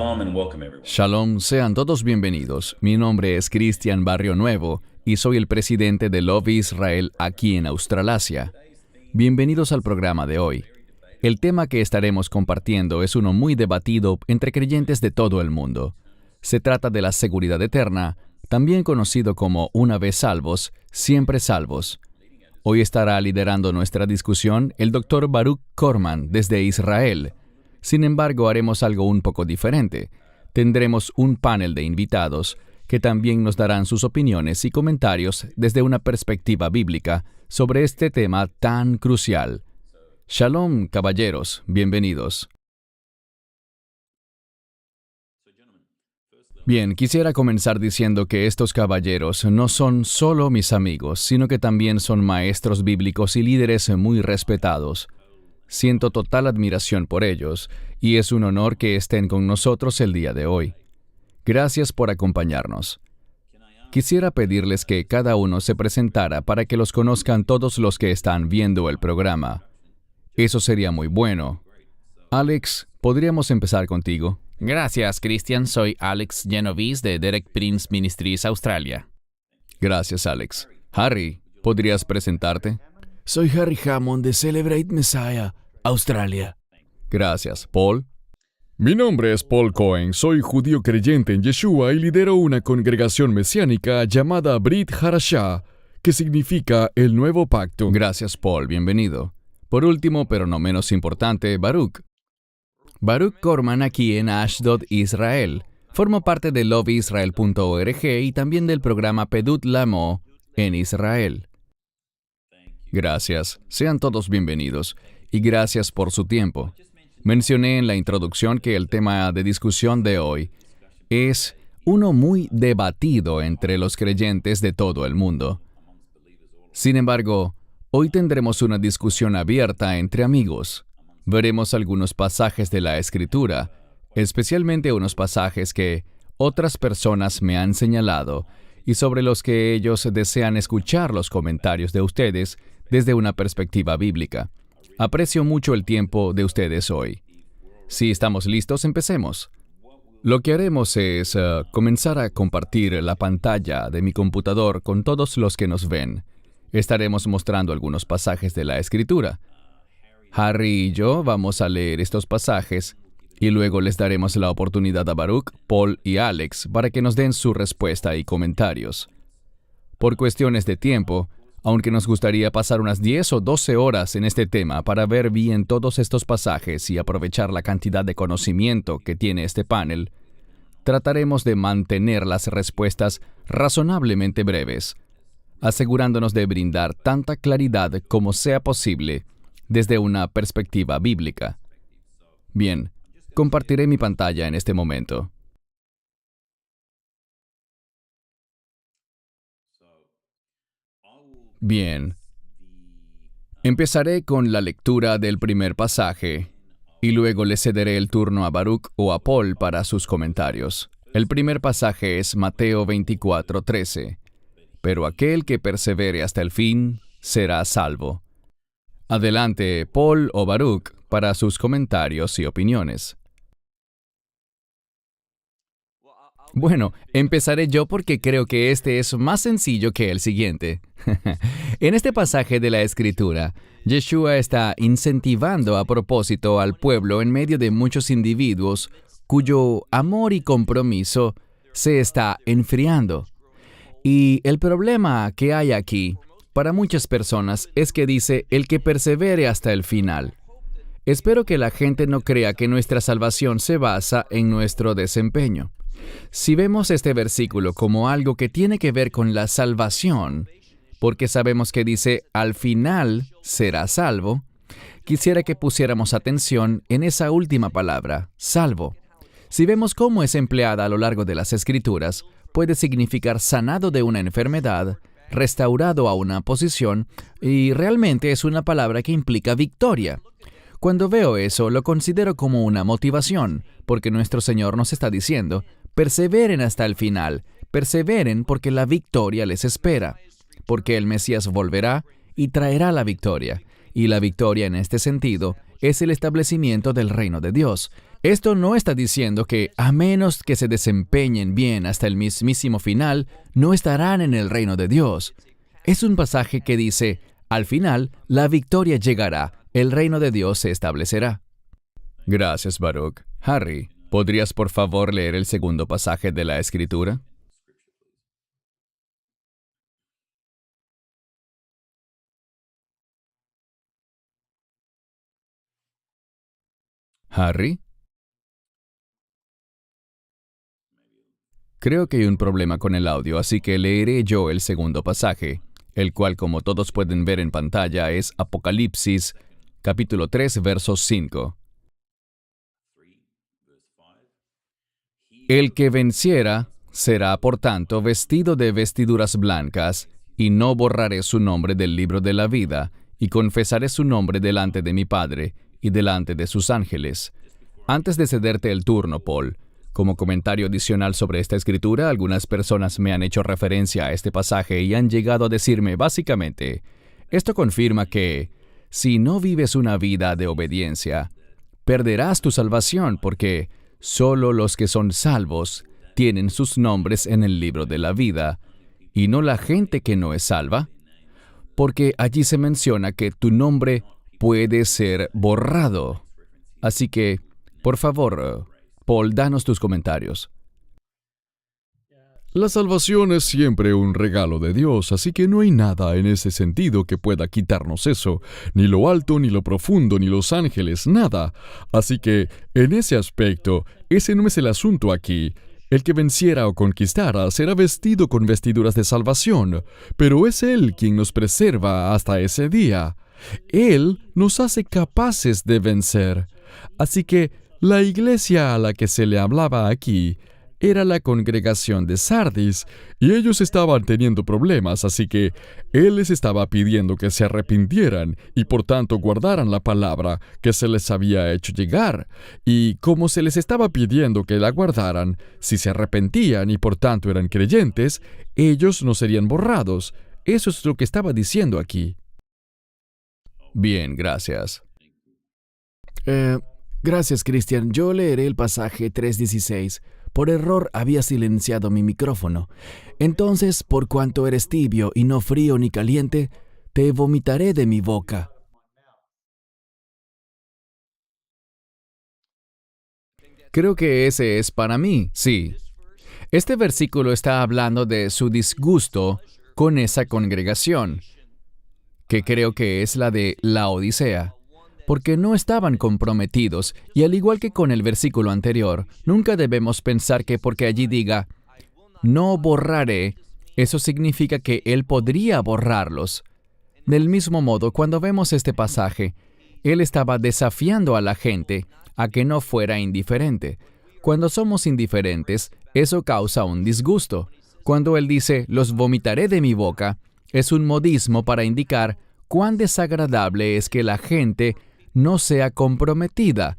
Shalom and welcome everyone. Shalom, sean todos bienvenidos. Mi nombre es Cristian Barrio Nuevo y soy el presidente de Love Israel aquí en Australasia. Bienvenidos al programa de hoy. El tema que estaremos compartiendo es uno muy debatido entre creyentes de todo el mundo. Se trata de la seguridad eterna, también conocido como una vez salvos, siempre salvos. Hoy estará liderando nuestra discusión el Dr. Baruch Korman desde Israel. Sin embargo, haremos algo un poco diferente. Tendremos un panel de invitados que también nos darán sus opiniones y comentarios desde una perspectiva bíblica sobre este tema tan crucial. Shalom, caballeros, bienvenidos. Bien, quisiera comenzar diciendo que estos caballeros no son solo mis amigos, sino que también son maestros bíblicos y líderes muy respetados. Siento total admiración por ellos, y es un honor que estén con nosotros el día de hoy. Gracias por acompañarnos. Quisiera pedirles que cada uno se presentara para que los conozcan todos los que están viendo el programa. Eso sería muy bueno. Alex, ¿podríamos empezar contigo? Gracias, Christian. Soy Alex Genovese de Derek Prince Ministries, Australia. Gracias, Alex. Harry, ¿podrías presentarte? Soy Harry Hammond de Celebrate Messiah, Australia. Gracias. Paul. Mi nombre es Paul Cohen, soy judío creyente en Yeshua y lidero una congregación mesiánica llamada Brit Harashah, que significa el nuevo pacto. Gracias, Paul. Bienvenido. Por último, pero no menos importante, Baruch. Baruch Korman aquí en Ashdod, Israel. Formo parte de loveisrael.org y también del programa Pedut Lamo en Israel. Gracias. Sean todos bienvenidos y gracias por su tiempo. Mencioné en la introducción que el tema de discusión de hoy es uno muy debatido entre los creyentes de todo el mundo. Sin embargo, hoy tendremos una discusión abierta entre amigos. Veremos algunos pasajes de la Escritura, especialmente unos pasajes que otras personas me han señalado y sobre los que ellos desean escuchar los comentarios de ustedes desde una perspectiva bíblica. Aprecio mucho el tiempo de ustedes hoy. Si estamos listos, empecemos. Lo que haremos es comenzar a compartir la pantalla de mi computador con todos los que nos ven. Estaremos mostrando algunos pasajes de la Escritura. Harry y yo vamos a leer estos pasajes y luego les daremos la oportunidad a Baruch, Paul y Alex para que nos den su respuesta y comentarios. Por cuestiones de tiempo, aunque nos gustaría pasar unas 10 o 12 horas en este tema para ver bien todos estos pasajes y aprovechar la cantidad de conocimiento que tiene este panel, trataremos de mantener las respuestas razonablemente breves, asegurándonos de brindar tanta claridad como sea posible desde una perspectiva bíblica. Bien, compartiré mi pantalla en este momento. Bien. Empezaré con la lectura del primer pasaje y luego le cederé el turno a Baruch o a Paul para sus comentarios. El primer pasaje es Mateo 24:13. Pero aquel que persevere hasta el fin será salvo. Adelante, Paul o Baruch, para sus comentarios y opiniones. Bueno, empezaré yo porque creo que este es más sencillo que el siguiente. En este pasaje de la Escritura, Yeshua está incentivando a propósito al pueblo en medio de muchos individuos cuyo amor y compromiso se está enfriando. Y el problema que hay aquí, para muchas personas, es que dice el que persevere hasta el final. Espero que la gente no crea que nuestra salvación se basa en nuestro desempeño. Si vemos este versículo como algo que tiene que ver con la salvación, porque sabemos que dice, al final será salvo, quisiera que pusiéramos atención en esa última palabra, salvo. Si vemos cómo es empleada a lo largo de las Escrituras, puede significar sanado de una enfermedad, restaurado a una posición, y realmente es una palabra que implica victoria. Cuando veo eso, lo considero como una motivación, porque nuestro Señor nos está diciendo, perseveren hasta el final, perseveren porque la victoria les espera, porque el Mesías volverá y traerá la victoria. Y la victoria en este sentido es el establecimiento del reino de Dios, Esto no está diciendo que, a menos que se desempeñen bien hasta el mismísimo final, no estarán en el reino de Dios. Es un pasaje que dice, al final, la victoria llegará, el reino de Dios se establecerá. Gracias, Baruch. Harry, ¿podrías por favor leer el segundo pasaje de la Escritura? Harry? Creo que hay un problema con el audio, así que leeré yo el segundo pasaje, el cual, como todos pueden ver en pantalla, es Apocalipsis, capítulo 3, verso 5. El que venciera será, por tanto, vestido de vestiduras blancas, y no borraré su nombre del libro de la vida, y confesaré su nombre delante de mi Padre y delante de sus ángeles. Antes de cederte el turno, Paul, como comentario adicional sobre esta escritura, algunas personas me han hecho referencia a este pasaje y han llegado a decirme, básicamente, esto confirma que, si no vives una vida de obediencia, perderás tu salvación porque solo los que son salvos tienen sus nombres en el libro de la vida, y no la gente que no es salva, porque allí se menciona que tu nombre puede ser borrado. Así que, por favor, Paul, danos tus comentarios. La salvación es siempre un regalo de Dios, así que no hay nada en ese sentido que pueda quitarnos eso, ni lo alto, ni lo profundo, ni los ángeles, nada. Así que, en ese aspecto, ese no es el asunto aquí. El que venciera o conquistara será vestido con vestiduras de salvación, pero es Él quien nos preserva hasta ese día. Él nos hace capaces de vencer. Así que, la iglesia a la que se le hablaba aquí era la congregación de Sardis, y ellos estaban teniendo problemas, así que Él les estaba pidiendo que se arrepintieran y por tanto guardaran la palabra que se les había hecho llegar. Y como se les estaba pidiendo que la guardaran, si se arrepentían y por tanto eran creyentes, ellos no serían borrados. Eso es lo que estaba diciendo aquí. Bien, gracias. Gracias, Christian. Yo leeré el pasaje 3:16. Por error había silenciado mi micrófono. Entonces, por cuanto eres tibio y no frío ni caliente, te vomitaré de mi boca. Creo que ese es para mí, sí. Este versículo está hablando de su disgusto con esa congregación, que creo que es la de Laodicea, porque no estaban comprometidos, y al igual que con el versículo anterior, nunca debemos pensar que porque allí diga, no borraré, eso significa que Él podría borrarlos. Del mismo modo, cuando vemos este pasaje, Él estaba desafiando a la gente a que no fuera indiferente. Cuando somos indiferentes, eso causa un disgusto. Cuando Él dice, los vomitaré de mi boca, es un modismo para indicar cuán desagradable es que la gente no sea comprometida,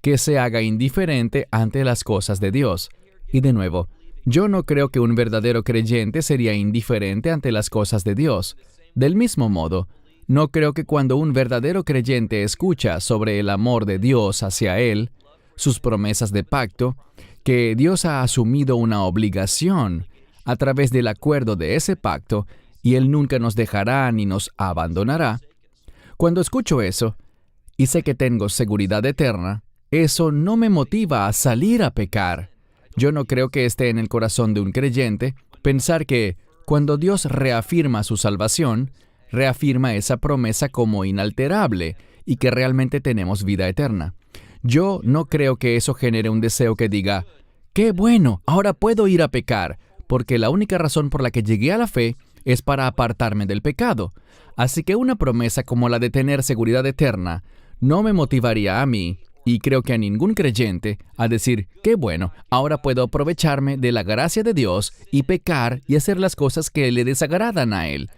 que se haga indiferente ante las cosas de Dios. Y de nuevo, yo no creo que un verdadero creyente sería indiferente ante las cosas de Dios. Del mismo modo, no creo que cuando un verdadero creyente escucha sobre el amor de Dios hacia él, sus promesas de pacto, que Dios ha asumido una obligación a través del acuerdo de ese pacto, y Él nunca nos dejará ni nos abandonará. Cuando escucho eso, y sé que tengo seguridad eterna, eso no me motiva a salir a pecar. Yo no creo que esté en el corazón de un creyente pensar que, cuando Dios reafirma su salvación, reafirma esa promesa como inalterable y que realmente tenemos vida eterna. Yo no creo que eso genere un deseo que diga, ¡qué bueno! Ahora puedo ir a pecar, porque la única razón por la que llegué a la fe es para apartarme del pecado. Así que una promesa como la de tener seguridad eterna no me motivaría a mí, y creo que a ningún creyente, a decir, ¡qué bueno! Ahora puedo aprovecharme de la gracia de Dios y pecar y hacer las cosas que le desagradan a Él.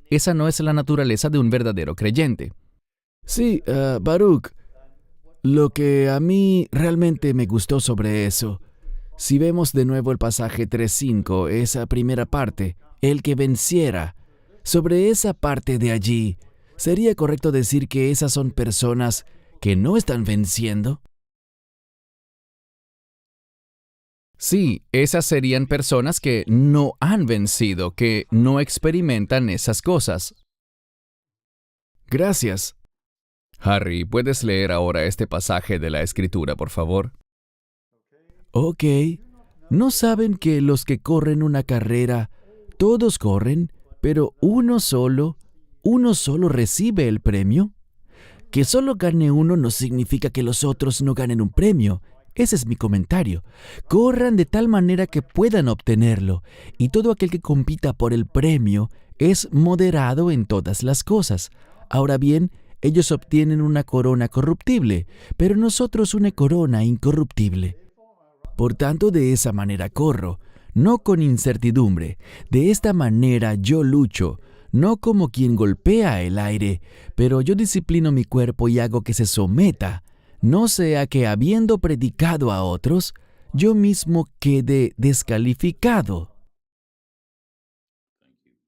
Esa no es la naturaleza de un verdadero creyente. Sí, Baruch, lo que a mí realmente me gustó sobre eso, si vemos de nuevo el pasaje 3:5, esa primera parte, el que venciera, sobre esa parte de allí, ¿sería correcto decir que esas son personas que no están venciendo? Sí, esas serían personas que no han vencido, que no experimentan esas cosas. Gracias. Harry, ¿puedes leer ahora este pasaje de la Escritura, por favor? Ok. ¿No saben que los que corren una carrera, todos corren, pero uno solo recibe el premio? Que solo gane uno no significa que los otros no ganen un premio. Ese es mi comentario. Corran de tal manera que puedan obtenerlo, y todo aquel que compita por el premio es moderado en todas las cosas. Ahora bien, ellos obtienen una corona corruptible, pero nosotros una corona incorruptible. Por tanto, de esa manera corro, no con incertidumbre. De esta manera yo lucho, no como quien golpea el aire, pero yo disciplino mi cuerpo y hago que se someta, no sea que habiendo predicado a otros, yo mismo quede descalificado.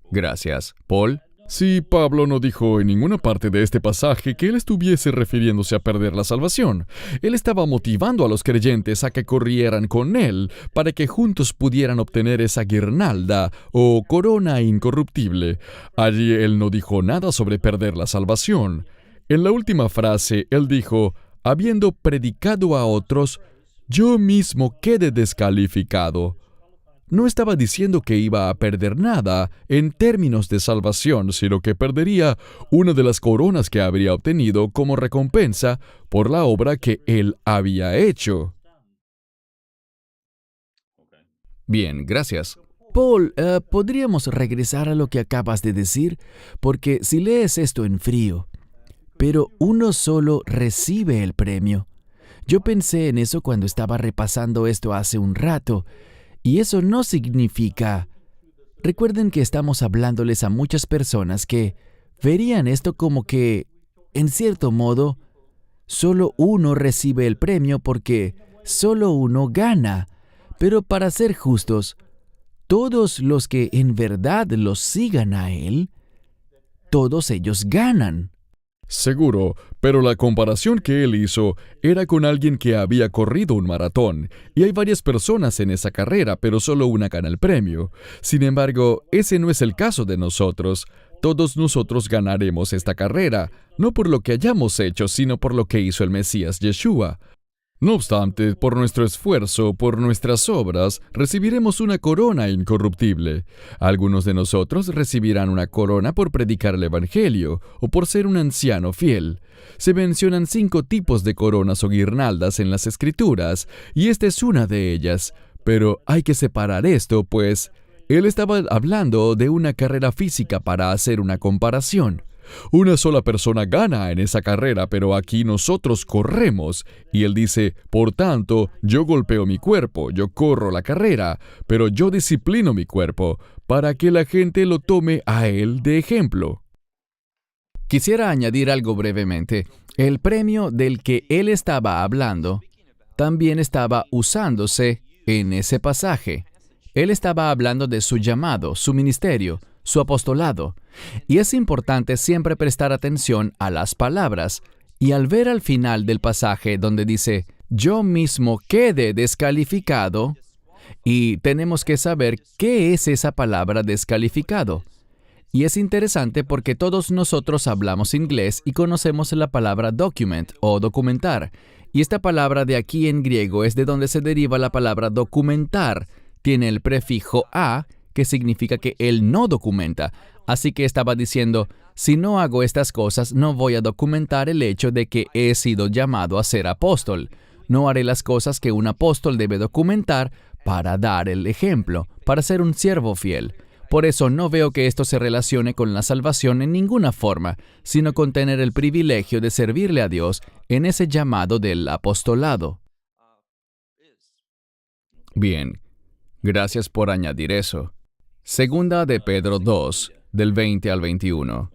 Gracias. Paul. Sí, Pablo no dijo en ninguna parte de este pasaje que él estuviese refiriéndose a perder la salvación. Él estaba motivando a los creyentes a que corrieran con él para que juntos pudieran obtener esa guirnalda o corona incorruptible. Allí él no dijo nada sobre perder la salvación. En la última frase, él dijo, habiendo predicado a otros, yo mismo quedé descalificado. No estaba diciendo que iba a perder nada en términos de salvación, sino que perdería una de las coronas que habría obtenido como recompensa por la obra que él había hecho. Bien, gracias. Paul, ¿podríamos regresar a lo que acabas de decir? Porque si lees esto en frío, pero uno solo recibe el premio. Yo pensé en eso cuando estaba repasando esto hace un rato, y eso no significa... Recuerden que estamos hablándoles a muchas personas que verían esto como que, en cierto modo, solo uno recibe el premio porque solo uno gana. Pero para ser justos, todos los que en verdad los sigan a Él, todos ellos ganan. Seguro, pero la comparación que él hizo era con alguien que había corrido un maratón, y hay varias personas en esa carrera, pero solo una gana el premio. Sin embargo, ese no es el caso de nosotros. Todos nosotros ganaremos esta carrera, no por lo que hayamos hecho, sino por lo que hizo el Mesías Yeshua. No obstante, por nuestro esfuerzo, por nuestras obras, recibiremos una corona incorruptible. Algunos de nosotros recibirán una corona por predicar el Evangelio o por ser un anciano fiel. Se mencionan 5 tipos de coronas o guirnaldas en las Escrituras, y esta es una de ellas. Pero hay que separar esto, pues él estaba hablando de una carrera física para hacer una comparación. Una sola persona gana en esa carrera, pero aquí nosotros corremos. Y él dice, por tanto, yo golpeo mi cuerpo, yo corro la carrera, pero yo disciplino mi cuerpo, para que la gente lo tome a él de ejemplo. Quisiera añadir algo brevemente. El premio del que él estaba hablando también estaba usándose en ese pasaje. Él estaba hablando de su llamado, su ministerio, su apostolado. Y es importante siempre prestar atención a las palabras. Y al ver al final del pasaje donde dice, yo mismo quedé descalificado, y tenemos que saber qué es esa palabra descalificado. Y es interesante porque todos nosotros hablamos inglés y conocemos la palabra document o documentar. Y esta palabra de aquí en griego es de donde se deriva la palabra documentar. Tiene el prefijo a, que significa que él no documenta. Así que estaba diciendo, si no hago estas cosas, no voy a documentar el hecho de que he sido llamado a ser apóstol. No haré las cosas que un apóstol debe documentar para dar el ejemplo, para ser un siervo fiel. Por eso no veo que esto se relacione con la salvación en ninguna forma, sino con tener el privilegio de servirle a Dios en ese llamado del apostolado. Bien, gracias por añadir eso. Segunda de Pedro 2, del 20 al 21.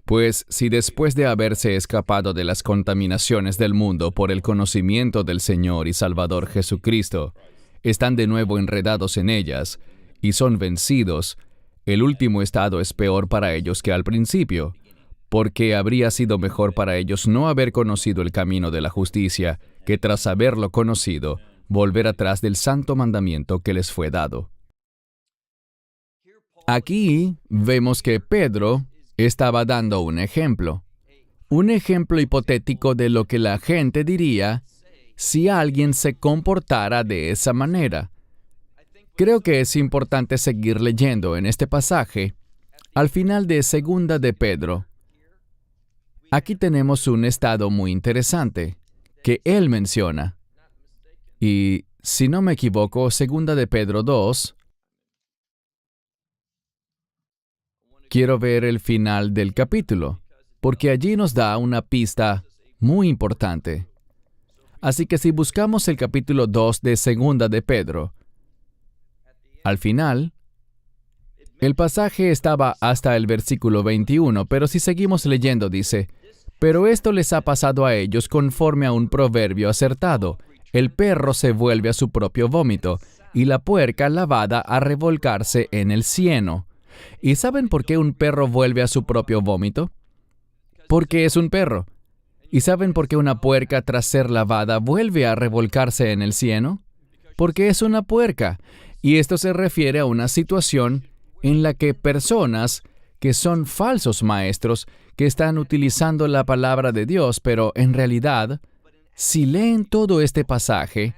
Pues si después de haberse escapado de las contaminaciones del mundo por el conocimiento del Señor y Salvador Jesucristo, están de nuevo enredados en ellas y son vencidos, el último estado es peor para ellos que al principio, porque habría sido mejor para ellos no haber conocido el camino de la justicia, que tras haberlo conocido, volver atrás del santo mandamiento que les fue dado. Aquí vemos que Pedro estaba dando un ejemplo hipotético de lo que la gente diría si alguien se comportara de esa manera. Creo que es importante seguir leyendo en este pasaje, al final de 2 de Pedro. Aquí tenemos un estado muy interesante que él menciona. Y si no me equivoco, 2 de Pedro 2, quiero ver el final del capítulo, porque allí nos da una pista muy importante. Así que si buscamos el capítulo 2 de 2 de Pedro, al final, el pasaje estaba hasta el versículo 21, pero si seguimos leyendo dice, «Pero esto les ha pasado a ellos conforme a un proverbio acertado. El perro se vuelve a su propio vómito, y la puerca lavada a revolcarse en el cieno». ¿Y saben por qué un perro vuelve a su propio vómito? Porque es un perro. ¿Y saben por qué una puerca tras ser lavada vuelve a revolcarse en el cieno? Porque es una puerca. Y esto se refiere a una situación en la que personas que son falsos maestros, que están utilizando la palabra de Dios, pero en realidad, si leen todo este pasaje,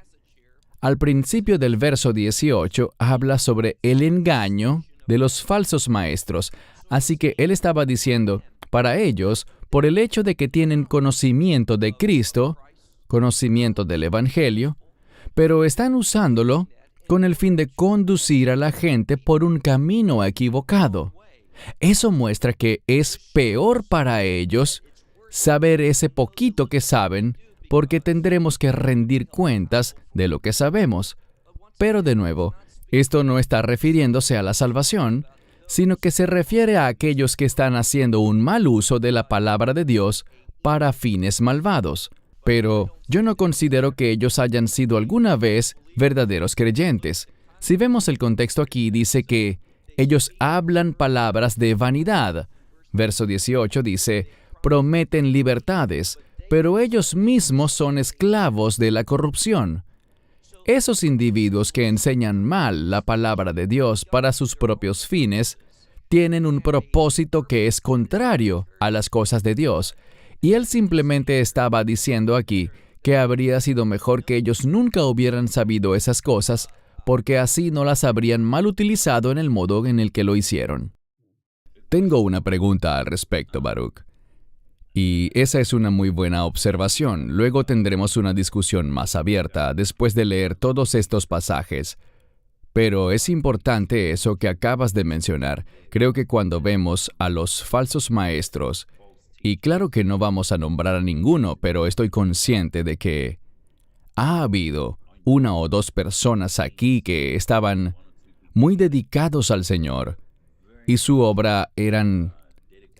al principio del verso 18 habla sobre el engaño de los falsos maestros. Así que él estaba diciendo, para ellos, por el hecho de que tienen conocimiento de Cristo, conocimiento del Evangelio, pero están usándolo con el fin de conducir a la gente por un camino equivocado. Eso muestra que es peor para ellos saber ese poquito que saben, porque tendremos que rendir cuentas de lo que sabemos. Pero de nuevo, esto no está refiriéndose a la salvación, sino que se refiere a aquellos que están haciendo un mal uso de la palabra de Dios para fines malvados. Pero yo no considero que ellos hayan sido alguna vez verdaderos creyentes. Si vemos el contexto aquí, dice que ellos hablan palabras de vanidad. Verso 18 dice, prometen libertades, pero ellos mismos son esclavos de la corrupción. Esos individuos que enseñan mal la palabra de Dios para sus propios fines, tienen un propósito que es contrario a las cosas de Dios. Y él simplemente estaba diciendo aquí que habría sido mejor que ellos nunca hubieran sabido esas cosas, porque así no las habrían mal utilizado en el modo en el que lo hicieron. Tengo una pregunta al respecto, Baruch. Y esa es una muy buena observación. Luego tendremos una discusión más abierta después de leer todos estos pasajes. Pero es importante eso que acabas de mencionar. Creo que cuando vemos a los falsos maestros, y claro que no vamos a nombrar a ninguno, pero estoy consciente de que ha habido 1 o 2 personas aquí que estaban muy dedicados al Señor, y su obra eran,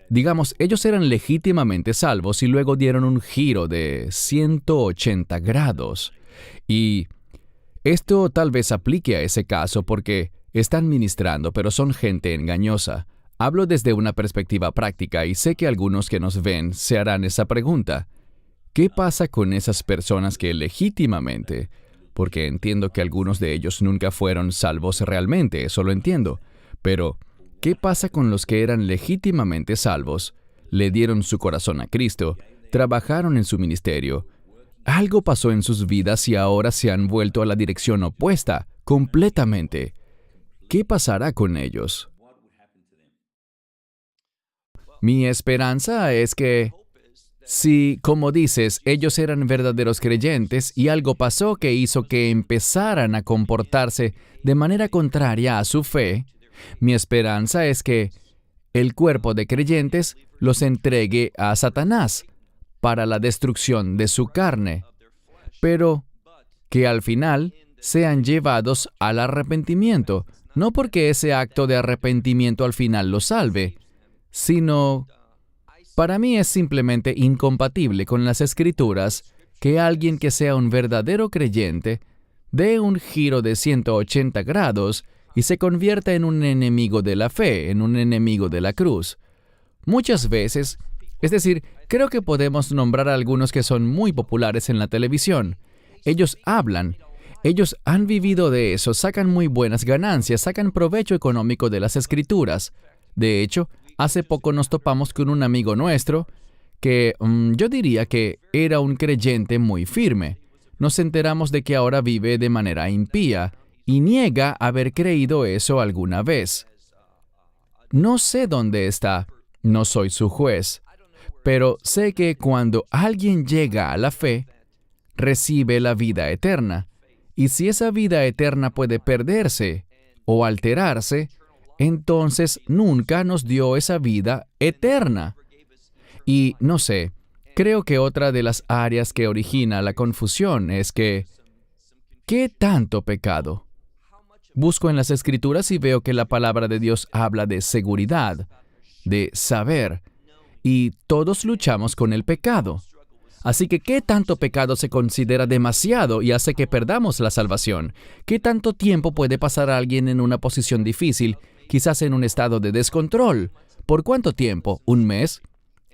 digamos, ellos eran legítimamente salvos y luego dieron un giro de 180 grados. Y esto tal vez aplique a ese caso porque están ministrando, pero son gente engañosa. Hablo desde una perspectiva práctica y sé que algunos que nos ven se harán esa pregunta. ¿Qué pasa con esas personas que legítimamente, porque entiendo que algunos de ellos nunca fueron salvos realmente, eso lo entiendo, pero ¿qué pasa con los que eran legítimamente salvos, le dieron su corazón a Cristo, trabajaron en su ministerio? Algo pasó en sus vidas y ahora se han vuelto a la dirección opuesta, completamente. ¿Qué pasará con ellos? Mi esperanza es que, si, como dices, ellos eran verdaderos creyentes y algo pasó que hizo que empezaran a comportarse de manera contraria a su fe, mi esperanza es que el cuerpo de creyentes los entregue a Satanás para la destrucción de su carne, pero que al final sean llevados al arrepentimiento, no porque ese acto de arrepentimiento al final los salve, sino, para mí es simplemente incompatible con las Escrituras que alguien que sea un verdadero creyente dé un giro de 180 grados y se convierta en un enemigo de la fe, en un enemigo de la cruz. Muchas veces, es decir, creo que podemos nombrar a algunos que son muy populares en la televisión. Ellos hablan, Ellos han vivido de eso, sacan muy buenas ganancias, sacan provecho económico de las escrituras. De hecho, hace poco nos topamos con un amigo nuestro que yo diría que era un creyente muy firme. Nos enteramos de que ahora vive de manera impía y niega haber creído eso alguna vez. No sé dónde está, no soy su juez, pero sé que cuando alguien llega a la fe, recibe la vida eterna. Y si esa vida eterna puede perderse o alterarse, entonces nunca nos dio esa vida eterna. Y no sé, creo que otra de las áreas que origina la confusión es que, ¿qué tanto pecado? Busco en las Escrituras y veo que la palabra de Dios habla de seguridad, de saber, y todos luchamos con el pecado. Así que, ¿qué tanto pecado se considera demasiado y hace que perdamos la salvación? ¿Qué tanto tiempo puede pasar a alguien en una posición difícil, quizás en un estado de descontrol? ¿Por cuánto tiempo? ¿Un mes?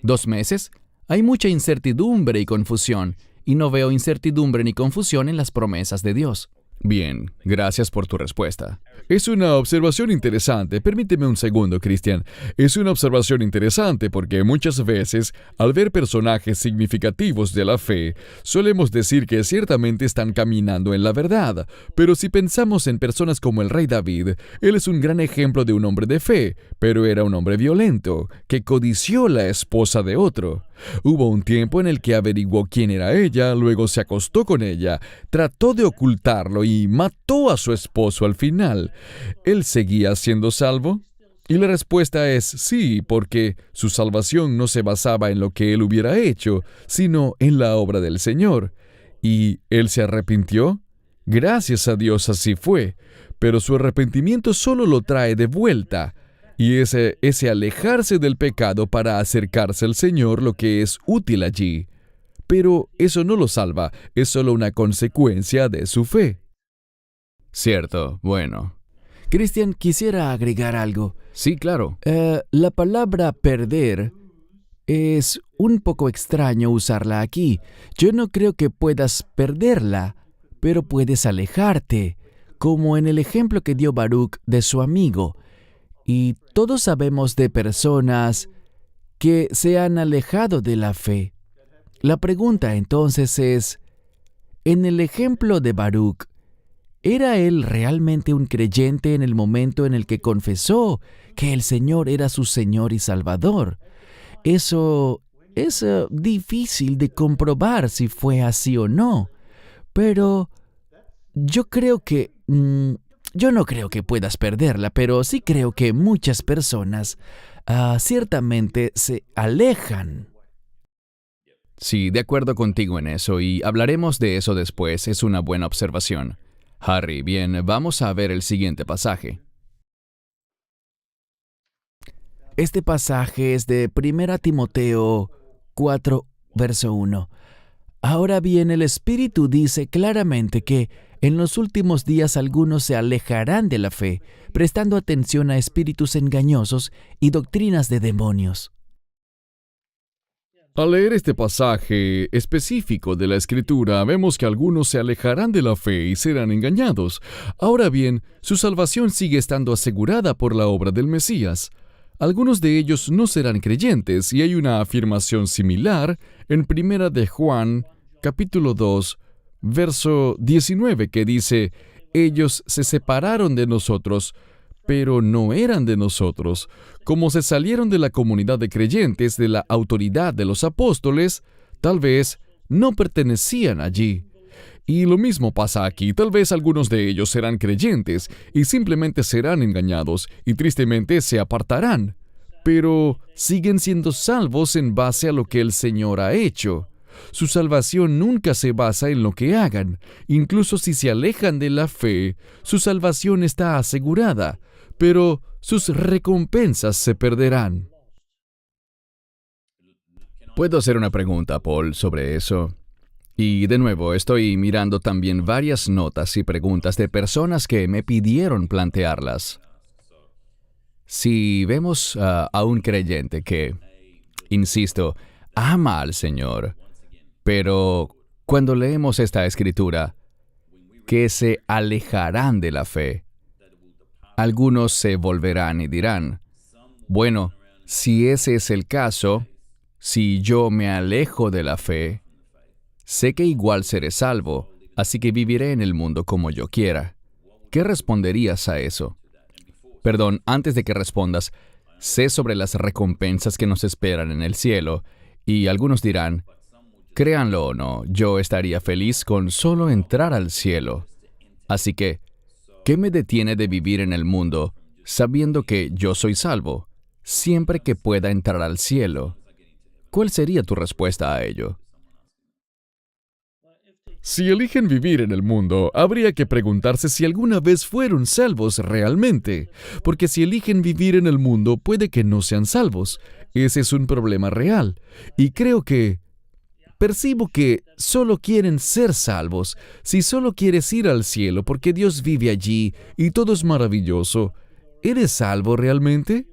¿2 meses? Hay mucha incertidumbre y confusión, y no veo incertidumbre ni confusión en las promesas de Dios. Bien, gracias por tu respuesta. Es una observación interesante. Permíteme un segundo, Cristian. Es una observación interesante porque muchas veces, al ver personajes significativos de la fe, solemos decir que ciertamente están caminando en la verdad. Pero si pensamos en personas como el rey David, él es un gran ejemplo de un hombre de fe, pero era un hombre violento, que codició la esposa de otro. Hubo un tiempo en el que averiguó quién era ella, luego se acostó con ella, trató de ocultarlo y mató a su esposo al final. ¿Él seguía siendo salvo? Y la respuesta es sí, porque su salvación no se basaba en lo que él hubiera hecho, sino en la obra del Señor. ¿Y él se arrepintió? Gracias a Dios así fue, pero su arrepentimiento solo lo trae de vuelta. Y ese alejarse del pecado para acercarse al Señor lo que es útil allí. Pero eso no lo salva, es solo una consecuencia de su fe. Cierto, bueno. Cristian, quisiera agregar algo. Sí, claro. La palabra perder es un poco extraño usarla aquí. Yo no creo que puedas perderla, pero puedes alejarte, como en el ejemplo que dio Baruch de su amigo. Y todos sabemos de personas que se han alejado de la fe. La pregunta entonces es, en el ejemplo de Baruch, ¿era él realmente un creyente en el momento en el que confesó que el Señor era su Señor y Salvador? Eso es difícil de comprobar si fue así o no, pero yo creo que... Yo no creo que puedas perderla, pero sí creo que muchas personas ciertamente se alejan. Sí, de acuerdo contigo en eso, y hablaremos de eso después. Es una buena observación. Harry, bien, vamos a ver el siguiente pasaje. Este pasaje es de 1 Timoteo 4, verso 1. Ahora bien, el Espíritu dice claramente que en los últimos días algunos se alejarán de la fe, prestando atención a espíritus engañosos y doctrinas de demonios. Al leer este pasaje específico de la Escritura, vemos que algunos se alejarán de la fe y serán engañados. Ahora bien, su salvación sigue estando asegurada por la obra del Mesías. Algunos de ellos no serán creyentes, y hay una afirmación similar en 1 de Juan, capítulo 2, verso 19, que dice, «Ellos se separaron de nosotros, pero no eran de nosotros. Como se salieron de la comunidad de creyentes, de la autoridad de los apóstoles, tal vez no pertenecían allí». Y lo mismo pasa aquí. Tal vez algunos de ellos serán creyentes y simplemente serán engañados y tristemente se apartarán. Pero siguen siendo salvos en base a lo que el Señor ha hecho. Su salvación nunca se basa en lo que hagan. Incluso si se alejan de la fe, su salvación está asegurada, pero sus recompensas se perderán. ¿Puedo hacer una pregunta, Paul, sobre eso? Y de nuevo, estoy mirando también varias notas y preguntas de personas que me pidieron plantearlas. Si vemos a un creyente que, insisto, ama al Señor, pero cuando leemos esta escritura, que se alejarán de la fe. Algunos se volverán y dirán, bueno, si ese es el caso, si yo me alejo de la fe, sé que igual seré salvo, así que viviré en el mundo como yo quiera. ¿Qué responderías a eso? Perdón, antes de que respondas, sé sobre las recompensas que nos esperan en el cielo, y algunos dirán, créanlo o no, yo estaría feliz con solo entrar al cielo. Así que, ¿qué me detiene de vivir en el mundo sabiendo que yo soy salvo, siempre que pueda entrar al cielo? ¿Cuál sería tu respuesta a ello? Si eligen vivir en el mundo, habría que preguntarse si alguna vez fueron salvos realmente, porque si eligen vivir en el mundo, puede que no sean salvos. Ese es un problema real, y creo que percibo que solo quieren ser salvos. Si solo quieres ir al cielo porque Dios vive allí y todo es maravilloso, ¿eres salvo realmente?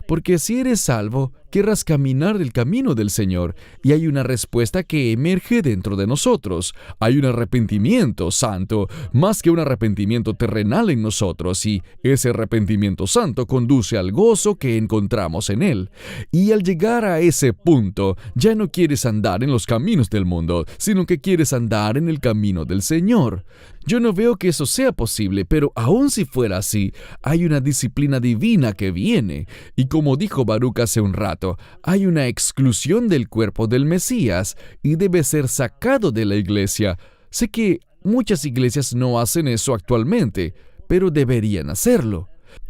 Porque si eres salvo, querrás caminar el camino del Señor, y hay una respuesta que emerge dentro de nosotros. Hay un arrepentimiento santo, más que un arrepentimiento terrenal en nosotros, y ese arrepentimiento santo conduce al gozo que encontramos en Él. Y al llegar a ese punto, ya no quieres andar en los caminos del mundo, sino que quieres andar en el camino del Señor. Yo no veo que eso sea posible, pero aun si fuera así, hay una disciplina divina que viene. Y como dijo Baruch hace un rato, hay una exclusión del cuerpo del Mesías y debe ser sacado de la iglesia. Sé que muchas iglesias no hacen eso actualmente, pero deberían hacerlo.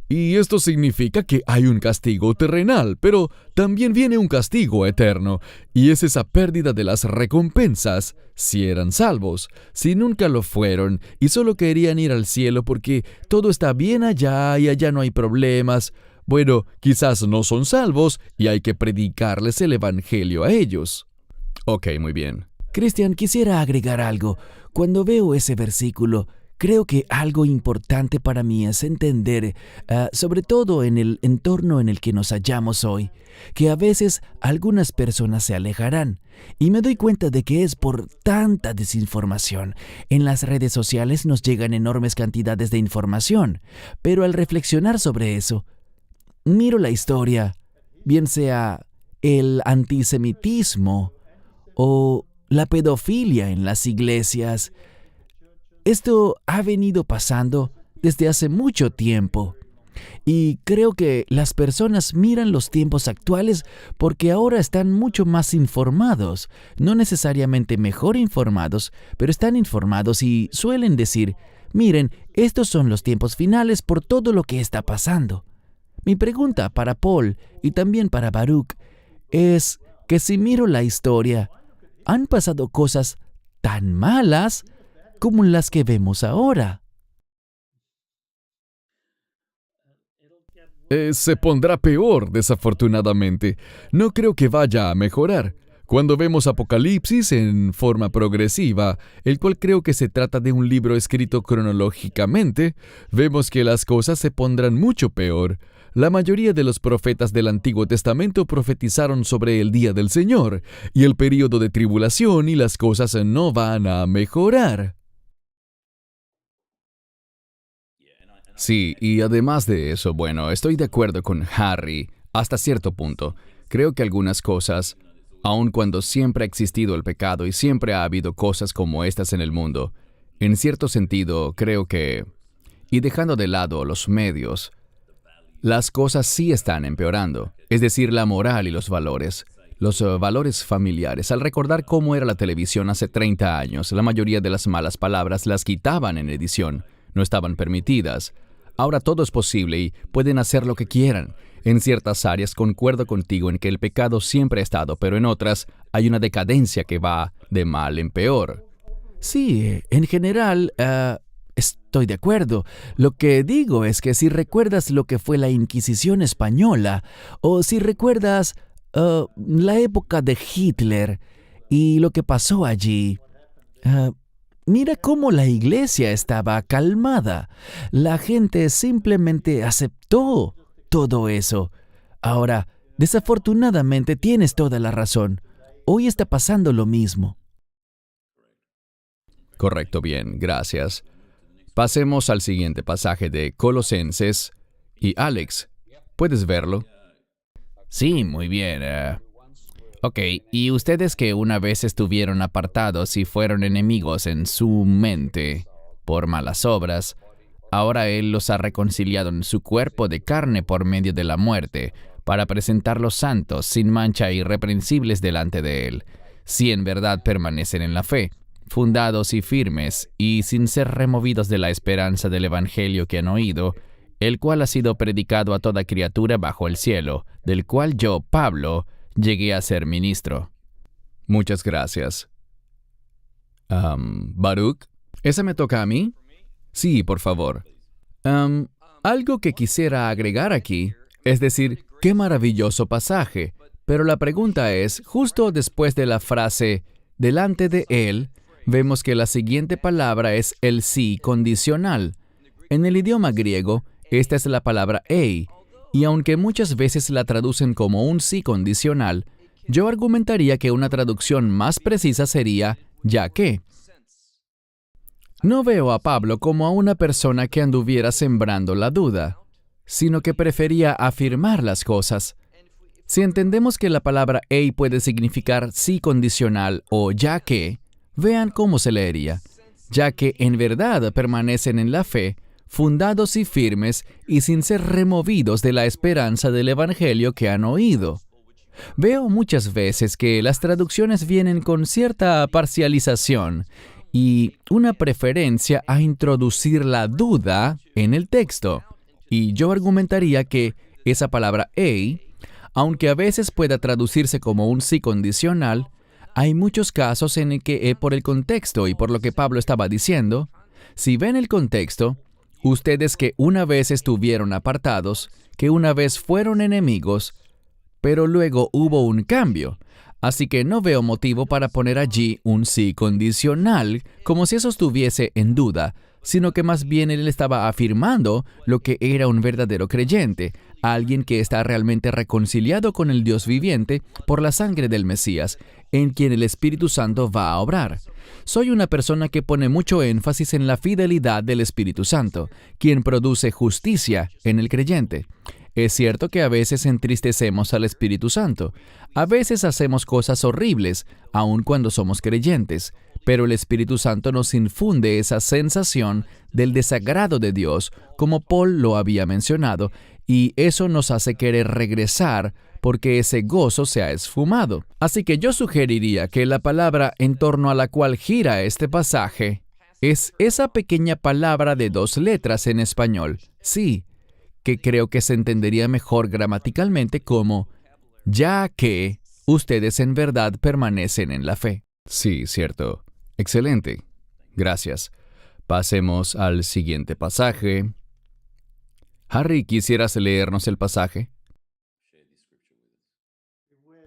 Y esto significa que hay un castigo terrenal, pero también viene un castigo eterno, y es esa pérdida de las recompensas, si eran salvos, si nunca lo fueron, y solo querían ir al cielo porque todo está bien allá y allá no hay problemas. Bueno, quizás no son salvos y hay que predicarles el evangelio a ellos. Ok, muy bien. Cristian, quisiera agregar algo. Cuando veo ese versículo, creo que algo importante para mí es entender, sobre todo en el entorno en el que nos hallamos hoy, que a veces algunas personas se alejarán. Y me doy cuenta de que es por tanta desinformación. En las redes sociales nos llegan enormes cantidades de información, pero al reflexionar sobre eso, miro la historia, bien sea el antisemitismo o la pedofilia en las iglesias. Esto ha venido pasando desde hace mucho tiempo. Y creo que las personas miran los tiempos actuales porque ahora están mucho más informados. No necesariamente mejor informados, pero están informados y suelen decir, miren, estos son los tiempos finales por todo lo que está pasando. Mi pregunta para Paul y también para Baruch es que si miro la historia, ¿han pasado cosas tan malas como las que vemos ahora? Se pondrá peor, desafortunadamente. No creo que vaya a mejorar. Cuando vemos Apocalipsis en forma progresiva, el cual creo que se trata de un libro escrito cronológicamente, vemos que las cosas se pondrán mucho peor. La mayoría de los profetas del Antiguo Testamento profetizaron sobre el día del Señor y el período de tribulación, y las cosas no van a mejorar. Sí, y además de eso, bueno, estoy de acuerdo con Harry hasta cierto punto. Creo que algunas cosas, aun cuando siempre ha existido el pecado y siempre ha habido cosas como estas en el mundo, en cierto sentido creo que, y dejando de lado los medios, las cosas sí están empeorando, es decir, la moral y los valores familiares. Al recordar cómo era la televisión hace 30 años, la mayoría de las malas palabras las quitaban en edición, no estaban permitidas. Ahora todo es posible y pueden hacer lo que quieran. En ciertas áreas concuerdo contigo en que el pecado siempre ha estado, pero en otras hay una decadencia que va de mal en peor. Sí, en general, estoy de acuerdo. Lo que digo es que si recuerdas lo que fue la Inquisición española, o si recuerdas la época de Hitler y lo que pasó allí, mira cómo la iglesia estaba calmada. La gente simplemente aceptó todo eso. Ahora, desafortunadamente tienes toda la razón. Hoy está pasando lo mismo. Correcto, bien, gracias. Pasemos al siguiente pasaje de Colosenses. Y Alex, ¿puedes verlo? Sí, muy bien. Ok, y ustedes que una vez estuvieron apartados y fueron enemigos en su mente por malas obras, ahora Él los ha reconciliado en su cuerpo de carne por medio de la muerte, para presentarlos santos, sin mancha e irreprensibles delante de Él, si en verdad permanecen en la fe, fundados y firmes, y sin ser removidos de la esperanza del Evangelio que han oído, el cual ha sido predicado a toda criatura bajo el cielo, del cual yo, Pablo, llegué a ser ministro. Muchas gracias. Baruch, ¿esa me toca a mí? Sí, por favor. Algo que quisiera agregar aquí, es decir, qué maravilloso pasaje, pero la pregunta es, justo después de la frase, delante de Él, vemos que la siguiente palabra es el sí condicional. En el idioma griego, esta es la palabra ei, y aunque muchas veces la traducen como un sí condicional, yo argumentaría que una traducción más precisa sería ya que. No veo a Pablo como a una persona que anduviera sembrando la duda, sino que prefería afirmar las cosas. Si entendemos que la palabra ei puede significar sí condicional o ya que, vean cómo se leería. Ya que en verdad permanecen en la fe, fundados y firmes y sin ser removidos de la esperanza del Evangelio que han oído. Veo muchas veces que las traducciones vienen con cierta parcialización y una preferencia a introducir la duda en el texto. Y yo argumentaría que esa palabra ei, aunque a veces pueda traducirse como un sí condicional, hay muchos casos en el que, por el contexto y por lo que Pablo estaba diciendo, si ven el contexto, ustedes que una vez estuvieron apartados, que una vez fueron enemigos, pero luego hubo un cambio. Así que no veo motivo para poner allí un sí condicional, como si eso estuviese en duda, sino que más bien él estaba afirmando lo que era un verdadero creyente, alguien que está realmente reconciliado con el Dios viviente por la sangre del Mesías, en quien el Espíritu Santo va a obrar. Soy una persona que pone mucho énfasis en la fidelidad del Espíritu Santo, quien produce justicia en el creyente. Es cierto que a veces entristecemos al Espíritu Santo. A veces hacemos cosas horribles, aun cuando somos creyentes, pero el Espíritu Santo nos infunde esa sensación del desagrado de Dios, como Paul lo había mencionado, y eso nos hace querer regresar porque ese gozo se ha esfumado. Así que yo sugeriría que la palabra en torno a la cual gira este pasaje es esa pequeña palabra de 2 letras en español, sí, que creo que se entendería mejor gramaticalmente como ya que ustedes en verdad permanecen en la fe. Sí, cierto. Excelente. Gracias. Pasemos al siguiente pasaje. Harry, ¿quisieras leernos el pasaje?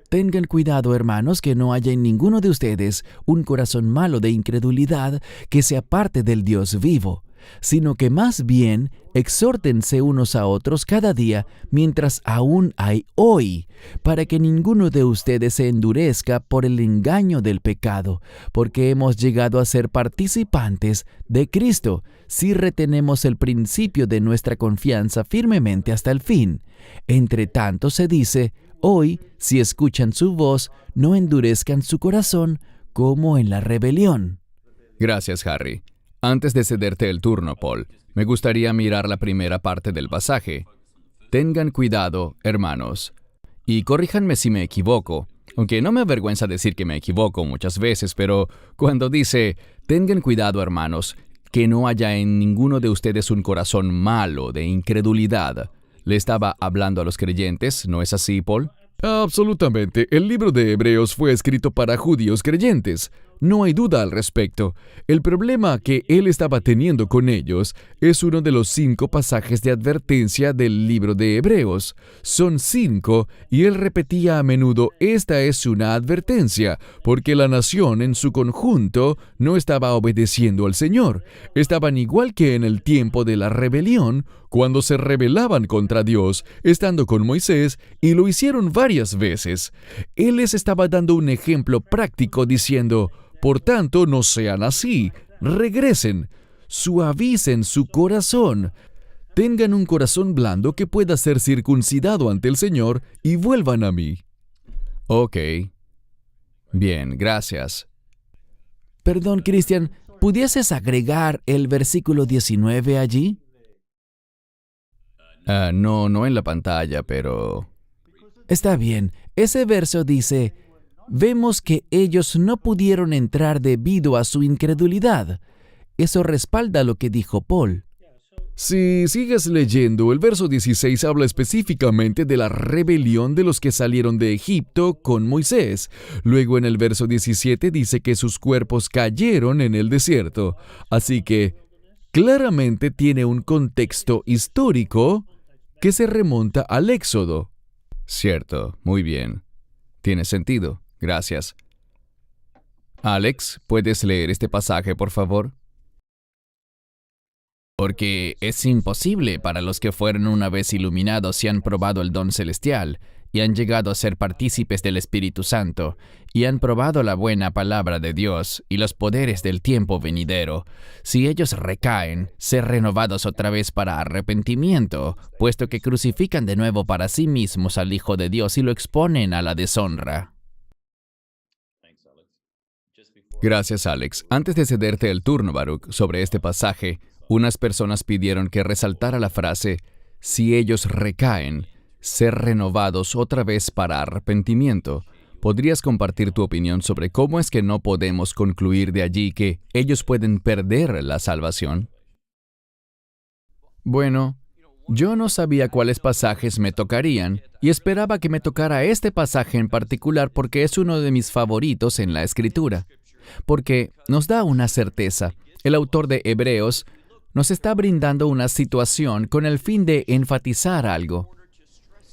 Tengan cuidado, hermanos, que no haya en ninguno de ustedes un corazón malo de incredulidad que se aparte del Dios vivo, sino que más bien exhórtense unos a otros cada día mientras aún hay hoy, para que ninguno de ustedes se endurezca por el engaño del pecado, porque hemos llegado a ser participantes de Cristo si retenemos el principio de nuestra confianza firmemente hasta el fin. Entre tanto se dice, hoy, si escuchan su voz, no endurezcan su corazón como en la rebelión. Gracias, Harry. Antes de cederte el turno, Paul, me gustaría mirar la primera parte del pasaje. Tengan cuidado, hermanos. Y corríjanme si me equivoco, aunque no me avergüenza decir que me equivoco muchas veces, pero cuando dice, tengan cuidado, hermanos, que no haya en ninguno de ustedes un corazón malo de incredulidad. ¿Le estaba hablando a los creyentes? ¿No es así, Paul? Absolutamente. El libro de Hebreos fue escrito para judíos creyentes. No hay duda al respecto. El problema que él estaba teniendo con ellos es uno de los 5 pasajes de advertencia del libro de Hebreos. Son 5 y él repetía a menudo, esta es una advertencia, porque la nación en su conjunto no estaba obedeciendo al Señor. Estaban igual que en el tiempo de la rebelión, cuando se rebelaban contra Dios, estando con Moisés, y lo hicieron varias veces. Él les estaba dando un ejemplo práctico diciendo, por tanto, no sean así, regresen. suavicen su corazón. Tengan un corazón blando que pueda ser circuncidado ante el Señor y vuelvan a mí. Ok. Bien, gracias. Perdón, Christian, ¿pudieses agregar el versículo 19 allí? No en la pantalla, pero... Está bien. Ese verso dice, vemos que ellos no pudieron entrar debido a su incredulidad. Eso respalda lo que dijo Paul. Si sigues leyendo, el verso 16 habla específicamente de la rebelión de los que salieron de Egipto con Moisés. Luego en el verso 17 dice que sus cuerpos cayeron en el desierto. Así que claramente tiene un contexto histórico que se remonta al Éxodo. Cierto, muy bien. Tiene sentido. Gracias. Alex, ¿puedes leer este pasaje, por favor? Porque es imposible para los que fueron una vez iluminados y han probado el don celestial, y han llegado a ser partícipes del Espíritu Santo, y han probado la buena palabra de Dios y los poderes del tiempo venidero, si ellos recaen, ser renovados otra vez para arrepentimiento, puesto que crucifican de nuevo para sí mismos al Hijo de Dios y lo exponen a la deshonra. Gracias, Alex. Antes de cederte el turno, Baruch, sobre este pasaje, unas personas pidieron que resaltara la frase, si ellos recaen, ser renovados otra vez para arrepentimiento. ¿Podrías compartir tu opinión sobre cómo es que no podemos concluir de allí que ellos pueden perder la salvación? Bueno, yo no sabía cuáles pasajes me tocarían y esperaba que me tocara este pasaje en particular porque es uno de mis favoritos en la Escritura, porque nos da una certeza. El autor de Hebreos nos está brindando una situación con el fin de enfatizar algo.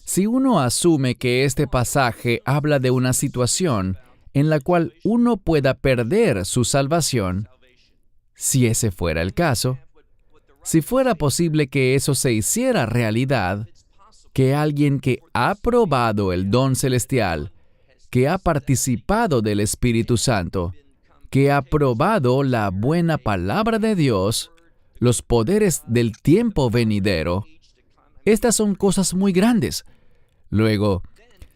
Si uno asume que este pasaje habla de una situación en la cual uno pueda perder su salvación, si ese fuera el caso, si fuera posible que eso se hiciera realidad, que alguien que ha probado el don celestial, que ha participado del Espíritu Santo, que ha probado la buena palabra de Dios, los poderes del tiempo venidero, estas son cosas muy grandes. Luego,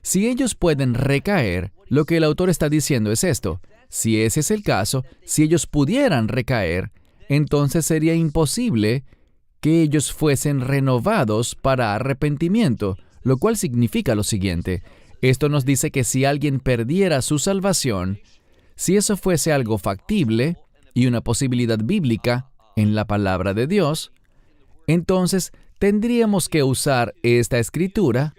si ellos pueden recaer, lo que el autor está diciendo es esto. Si ese es el caso, si ellos pudieran recaer, entonces sería imposible que ellos fuesen renovados para arrepentimiento, lo cual significa lo siguiente. Esto nos dice que si alguien perdiera su salvación, si eso fuese algo factible y una posibilidad bíblica en la palabra de Dios, entonces tendríamos que usar esta escritura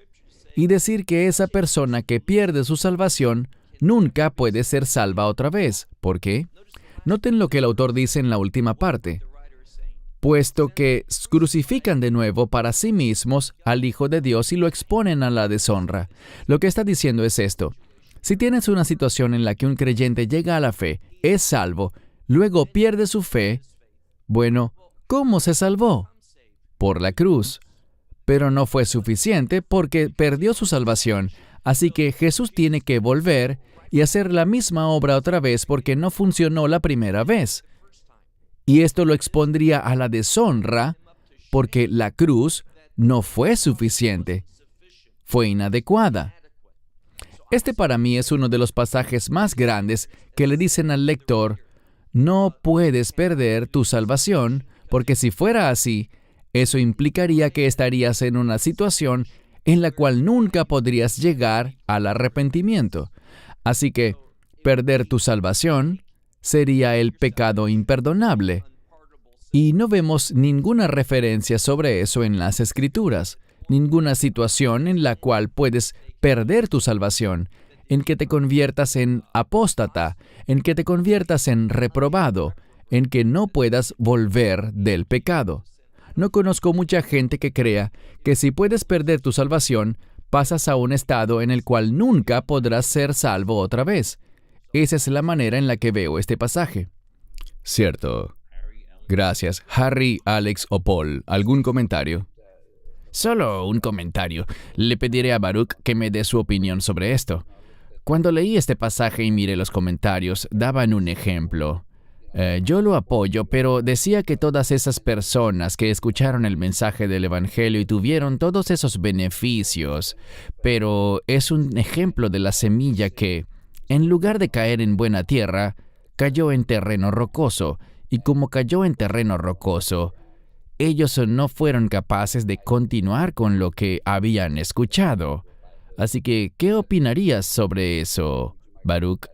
y decir que esa persona que pierde su salvación nunca puede ser salva otra vez. ¿Por qué? Noten lo que el autor dice en la última parte. Puesto que crucifican de nuevo para sí mismos al Hijo de Dios y lo exponen a la deshonra. Lo que está diciendo es esto. Si tienes una situación en la que un creyente llega a la fe, es salvo, luego pierde su fe, bueno, ¿cómo se salvó? Por la cruz. Pero no fue suficiente porque perdió su salvación. Así que Jesús tiene que volver y hacer la misma obra otra vez porque no funcionó la primera vez. Y esto lo expondría a la deshonra porque la cruz no fue suficiente. Fue inadecuada. Este para mí es uno de los pasajes más grandes que le dicen al lector, no puedes perder tu salvación, porque si fuera así, eso implicaría que estarías en una situación en la cual nunca podrías llegar al arrepentimiento. Así que, perder tu salvación sería el pecado imperdonable. Y no vemos ninguna referencia sobre eso en las Escrituras, ninguna situación en la cual puedes perder tu salvación, en que te conviertas en apóstata, en que te conviertas en reprobado, en que no puedas volver del pecado. No conozco mucha gente que crea que si puedes perder tu salvación, pasas a un estado en el cual nunca podrás ser salvo otra vez. Esa es la manera en la que veo este pasaje. Cierto. Gracias. Harry, Alex o Paul, ¿algún comentario? Solo un comentario. Le pediré a Baruch que me dé su opinión sobre esto. Cuando leí este pasaje y miré los comentarios, daban un ejemplo. Yo lo apoyo, pero decía que todas esas personas que escucharon el mensaje del Evangelio y tuvieron todos esos beneficios, pero es un ejemplo de la semilla que, en lugar de caer en buena tierra, cayó en terreno rocoso, y como cayó en terreno rocoso, ellos no fueron capaces de continuar con lo que habían escuchado. Así que, ¿qué opinarías sobre eso, Baruch?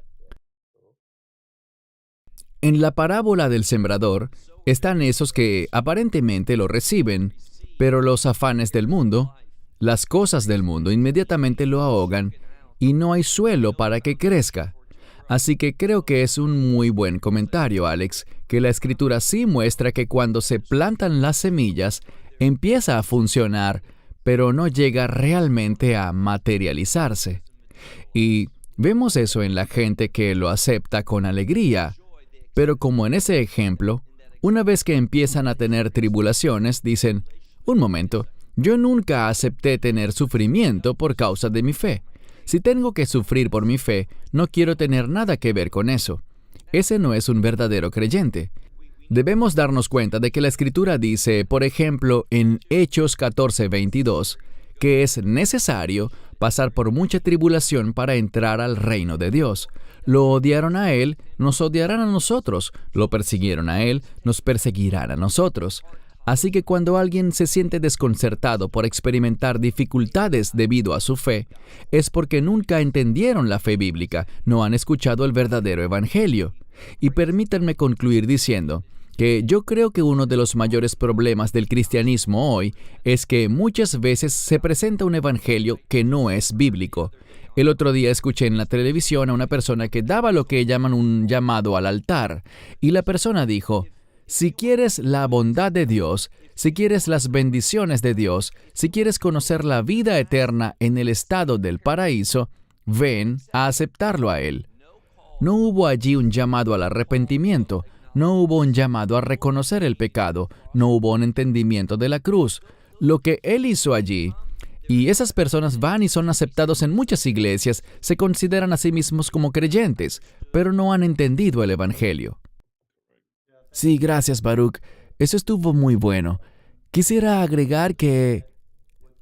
En la parábola del sembrador están esos que aparentemente lo reciben, pero los afanes del mundo, las cosas del mundo inmediatamente lo ahogan y no hay suelo para que crezca. Así que creo que es un muy buen comentario, Alex, que la Escritura sí muestra que cuando se plantan las semillas, empieza a funcionar, pero no llega realmente a materializarse. Y vemos eso en la gente que lo acepta con alegría, pero como en ese ejemplo, una vez que empiezan a tener tribulaciones, dicen, un momento, yo nunca acepté tener sufrimiento por causa de mi fe. Si tengo que sufrir por mi fe, no quiero tener nada que ver con eso. Ese no es un verdadero creyente. Debemos darnos cuenta de que la Escritura dice, por ejemplo, en Hechos 14:22, que es necesario pasar por mucha tribulación para entrar al reino de Dios. Lo odiaron a Él, nos odiarán a nosotros. Lo persiguieron a Él, nos perseguirán a nosotros. Así que cuando alguien se siente desconcertado por experimentar dificultades debido a su fe, es porque nunca entendieron la fe bíblica, no han escuchado el verdadero evangelio. Y permítanme concluir diciendo que yo creo que uno de los mayores problemas del cristianismo hoy es que muchas veces se presenta un evangelio que no es bíblico. El otro día escuché en la televisión a una persona que daba lo que llaman un llamado al altar, y la persona dijo, si quieres la bondad de Dios, si quieres las bendiciones de Dios, si quieres conocer la vida eterna en el estado del paraíso, ven a aceptarlo a Él. No hubo allí un llamado al arrepentimiento, no hubo un llamado a reconocer el pecado, no hubo un entendimiento de la cruz. Lo que Él hizo allí, y esas personas van y son aceptados en muchas iglesias, se consideran a sí mismos como creyentes, pero no han entendido el evangelio. Sí, gracias, Baruch. Eso estuvo muy bueno. Quisiera agregar que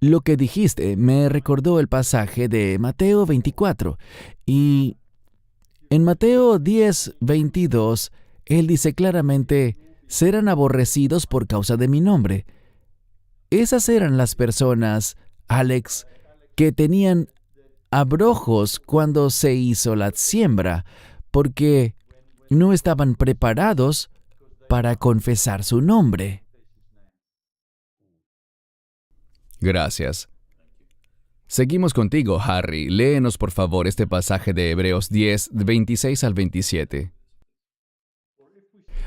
lo que dijiste me recordó el pasaje de Mateo 24. Y en Mateo 10:22, Él dice claramente, serán aborrecidos por causa de mi nombre. Esas eran las personas, Alex, que tenían abrojos cuando se hizo la siembra, porque no estaban preparados para confesar su nombre. Gracias. Seguimos contigo, Harry. Léenos por favor este pasaje de Hebreos 10, 26 al 27.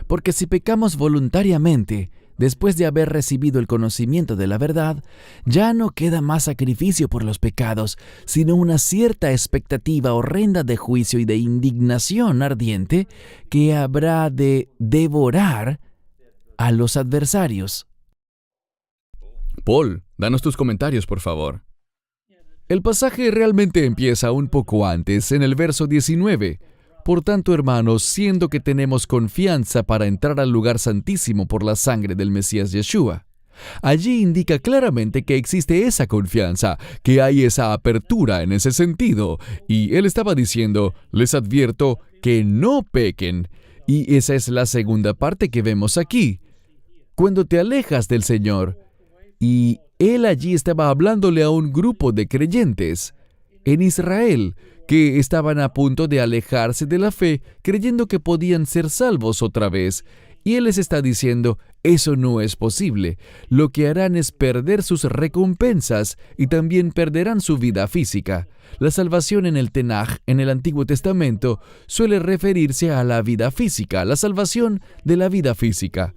Porque si pecamos voluntariamente, después de haber recibido el conocimiento de la verdad, ya no queda más sacrificio por los pecados, sino una cierta expectativa horrenda de juicio y de indignación ardiente que habrá de devorar a los adversarios. Paul, danos tus comentarios, por favor. El pasaje realmente empieza un poco antes, en el verso 19. Por tanto, hermanos, siendo que tenemos confianza para entrar al lugar santísimo por la sangre del Mesías Yeshua. Allí indica claramente que existe esa confianza, que hay esa apertura en ese sentido. Y él estaba diciendo, les advierto que no pequen. Y esa es la segunda parte que vemos aquí. Cuando te alejas del Señor, y él allí estaba hablándole a un grupo de creyentes en Israel, que estaban a punto de alejarse de la fe, creyendo que podían ser salvos otra vez. Y Él les está diciendo, eso no es posible. Lo que harán es perder sus recompensas y también perderán su vida física. La salvación en el Tenaj, en el Antiguo Testamento, suele referirse a la vida física, la salvación de la vida física.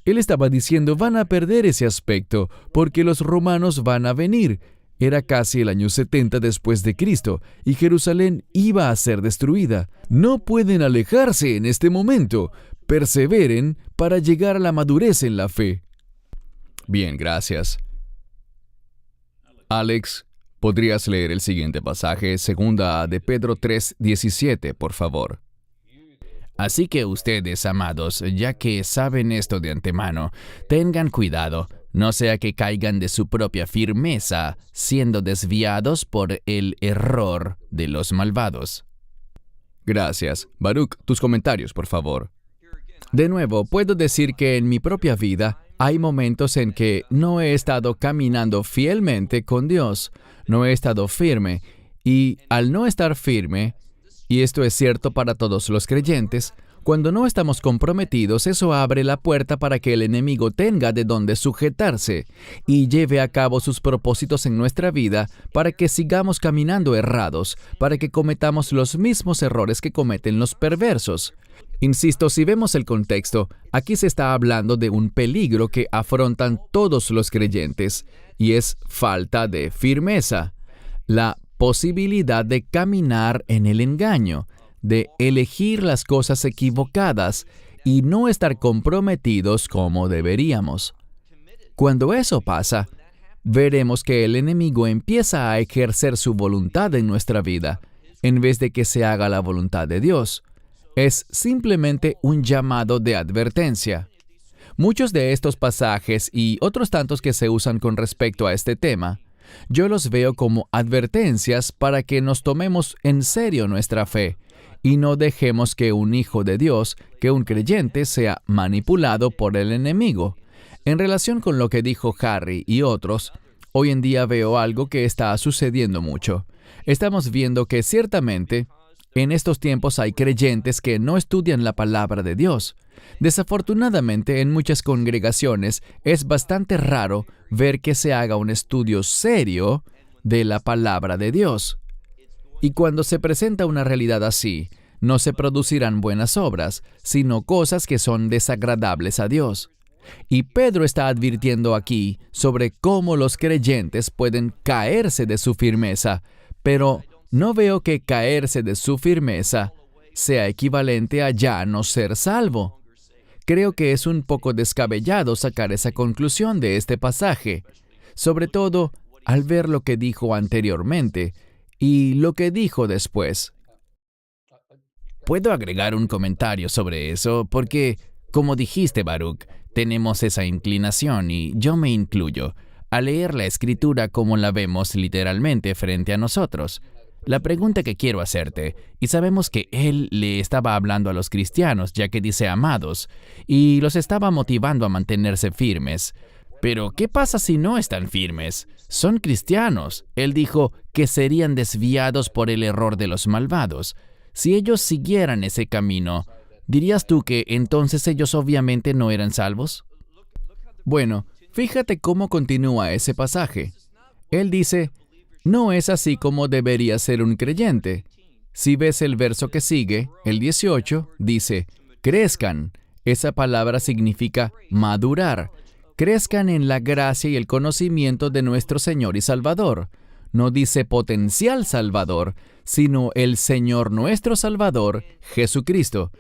Él estaba diciendo, van a perder ese aspecto, porque los romanos van a venir. Era casi el año 70 después de Cristo, y Jerusalén iba a ser destruida. No pueden alejarse en este momento. Perseveren para llegar a la madurez en la fe. Bien, gracias. Alex, ¿podrías leer el siguiente pasaje, segunda de Pedro 3:17, por favor? Así que ustedes, amados, ya que saben esto de antemano, tengan cuidado, no sea que caigan de su propia firmeza, siendo desviados por el error de los malvados. Gracias. Baruch, tus comentarios, por favor. De nuevo, puedo decir que en mi propia vida hay momentos en que no he estado caminando fielmente con Dios, no he estado firme, y al no estar firme, y esto es cierto para todos los creyentes, cuando no estamos comprometidos, eso abre la puerta para que el enemigo tenga de dónde sujetarse y lleve a cabo sus propósitos en nuestra vida para que sigamos caminando errados, para que cometamos los mismos errores que cometen los perversos. Insisto, si vemos el contexto, aquí se está hablando de un peligro que afrontan todos los creyentes, y es falta de firmeza, la posibilidad de caminar en el engaño, de elegir las cosas equivocadas y no estar comprometidos como deberíamos. Cuando eso pasa, veremos que el enemigo empieza a ejercer su voluntad en nuestra vida, en vez de que se haga la voluntad de Dios. Es simplemente un llamado de advertencia. Muchos de estos pasajes y otros tantos que se usan con respecto a este tema, yo los veo como advertencias para que nos tomemos en serio nuestra fe y no dejemos que un hijo de Dios, que un creyente, sea manipulado por el enemigo. En relación con lo que dijo Harry y otros, hoy en día veo algo que está sucediendo mucho. Estamos viendo que ciertamente en estos tiempos hay creyentes que no estudian la palabra de Dios. Desafortunadamente, en muchas congregaciones es bastante raro ver que se haga un estudio serio de la palabra de Dios. Y cuando se presenta una realidad así, no se producirán buenas obras, sino cosas que son desagradables a Dios. Y Pedro está advirtiendo aquí sobre cómo los creyentes pueden caerse de su firmeza, pero no veo que caerse de su firmeza sea equivalente a ya no ser salvo. Creo que es un poco descabellado sacar esa conclusión de este pasaje, sobre todo al ver lo que dijo anteriormente y lo que dijo después. ¿Puedo agregar un comentario sobre eso? Porque, como dijiste, Baruch, tenemos esa inclinación y yo me incluyo a leer la Escritura como la vemos literalmente frente a nosotros. La pregunta que quiero hacerte, y sabemos que él le estaba hablando a los cristianos, ya que dice amados, y los estaba motivando a mantenerse firmes. Pero, ¿qué pasa si no están firmes? Son cristianos. Él dijo que serían desviados por el error de los malvados. Si ellos siguieran ese camino, ¿dirías tú que entonces ellos obviamente no eran salvos? Bueno, fíjate cómo continúa ese pasaje. Él dice, no es así como debería ser un creyente. Si ves el verso que sigue, el 18, dice, crezcan. Esa palabra significa madurar. Crezcan en la gracia y el conocimiento de nuestro Señor y Salvador. No dice potencial Salvador, sino el Señor nuestro Salvador, Jesucristo.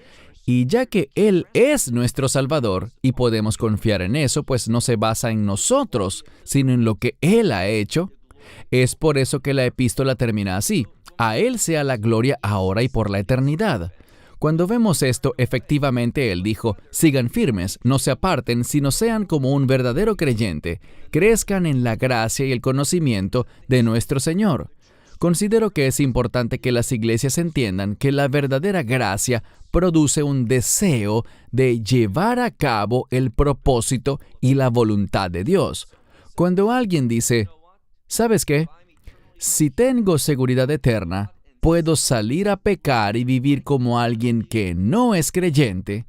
Y ya que Él es nuestro Salvador, y podemos confiar en eso, pues no se basa en nosotros, sino en lo que Él ha hecho, es por eso que la epístola termina así. A Él sea la gloria ahora y por la eternidad. Cuando vemos esto, efectivamente Él dijo, sigan firmes, no se aparten, sino sean como un verdadero creyente, crezcan en la gracia y el conocimiento de nuestro Señor. Considero que es importante que las iglesias entiendan que la verdadera gracia produce un deseo de llevar a cabo el propósito y la voluntad de Dios. Cuando alguien dice, ¿sabes qué? Si tengo seguridad eterna, puedo salir a pecar y vivir como alguien que no es creyente.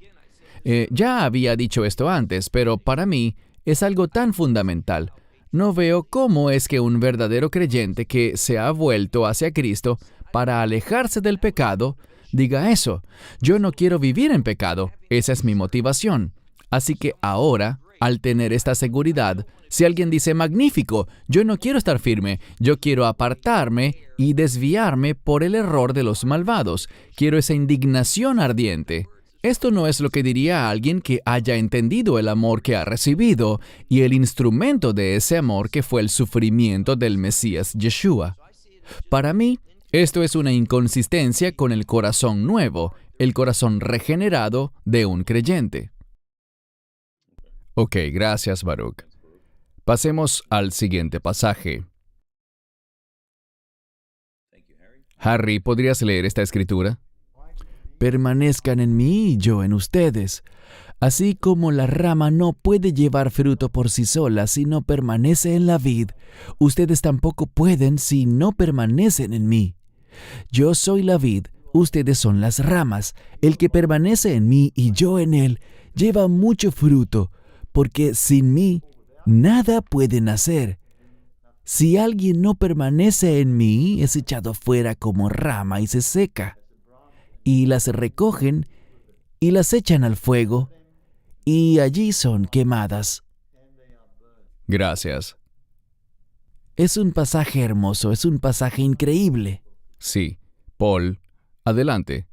Ya había dicho esto antes, pero para mí es algo tan fundamental. No veo cómo es que un verdadero creyente que se ha vuelto hacia Cristo para alejarse del pecado, diga eso. Yo no quiero vivir en pecado. Esa es mi motivación. Así que ahora, al tener esta seguridad, si alguien dice, magnífico, yo no quiero estar firme, yo quiero apartarme y desviarme por el error de los malvados. Quiero esa indignación ardiente. Esto no es lo que diría alguien que haya entendido el amor que ha recibido y el instrumento de ese amor que fue el sufrimiento del Mesías Yeshua. Para mí, esto es una inconsistencia con el corazón nuevo, el corazón regenerado de un creyente. Ok, gracias, Baruch. Pasemos al siguiente pasaje. Harry, ¿podrías leer esta escritura? Permanezcan en mí y yo en ustedes. Así como la rama no puede llevar fruto por sí sola si no permanece en la vid, ustedes tampoco pueden si no permanecen en mí. Yo soy la vid, ustedes son las ramas. El que permanece en mí y yo en él, lleva mucho fruto, porque sin mí nada pueden hacer. Si alguien no permanece en mí, es echado fuera como rama y se seca. Y las recogen y las echan al fuego, y allí son quemadas. Gracias. Es un pasaje hermoso, es un pasaje increíble. Sí. Paul, adelante.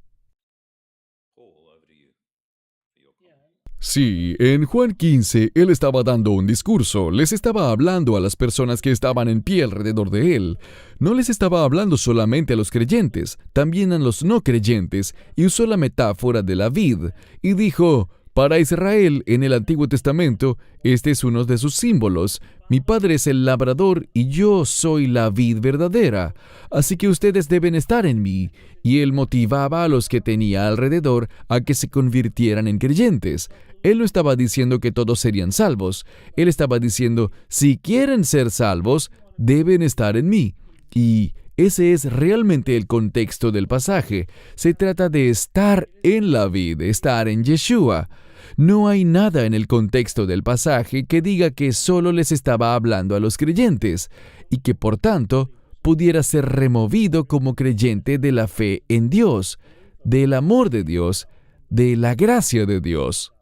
Sí, en Juan 15, él estaba dando un discurso, les estaba hablando a las personas que estaban en pie alrededor de él. No les estaba hablando solamente a los creyentes, también a los no creyentes, y usó la metáfora de la vid, y dijo, para Israel, en el Antiguo Testamento, este es uno de sus símbolos. Mi padre es el labrador y yo soy la vid verdadera, así que ustedes deben estar en mí. Y él motivaba a los que tenía alrededor a que se convirtieran en creyentes. Él no estaba diciendo que todos serían salvos. Él estaba diciendo, si quieren ser salvos, deben estar en mí. Y ese es realmente el contexto del pasaje. Se trata de estar en la vid, estar en Yeshua. No hay nada en el contexto del pasaje que diga que solo les estaba hablando a los creyentes y que por tanto pudiera ser removido como creyente de la fe en Dios, del amor de Dios, de la gracia de Dios.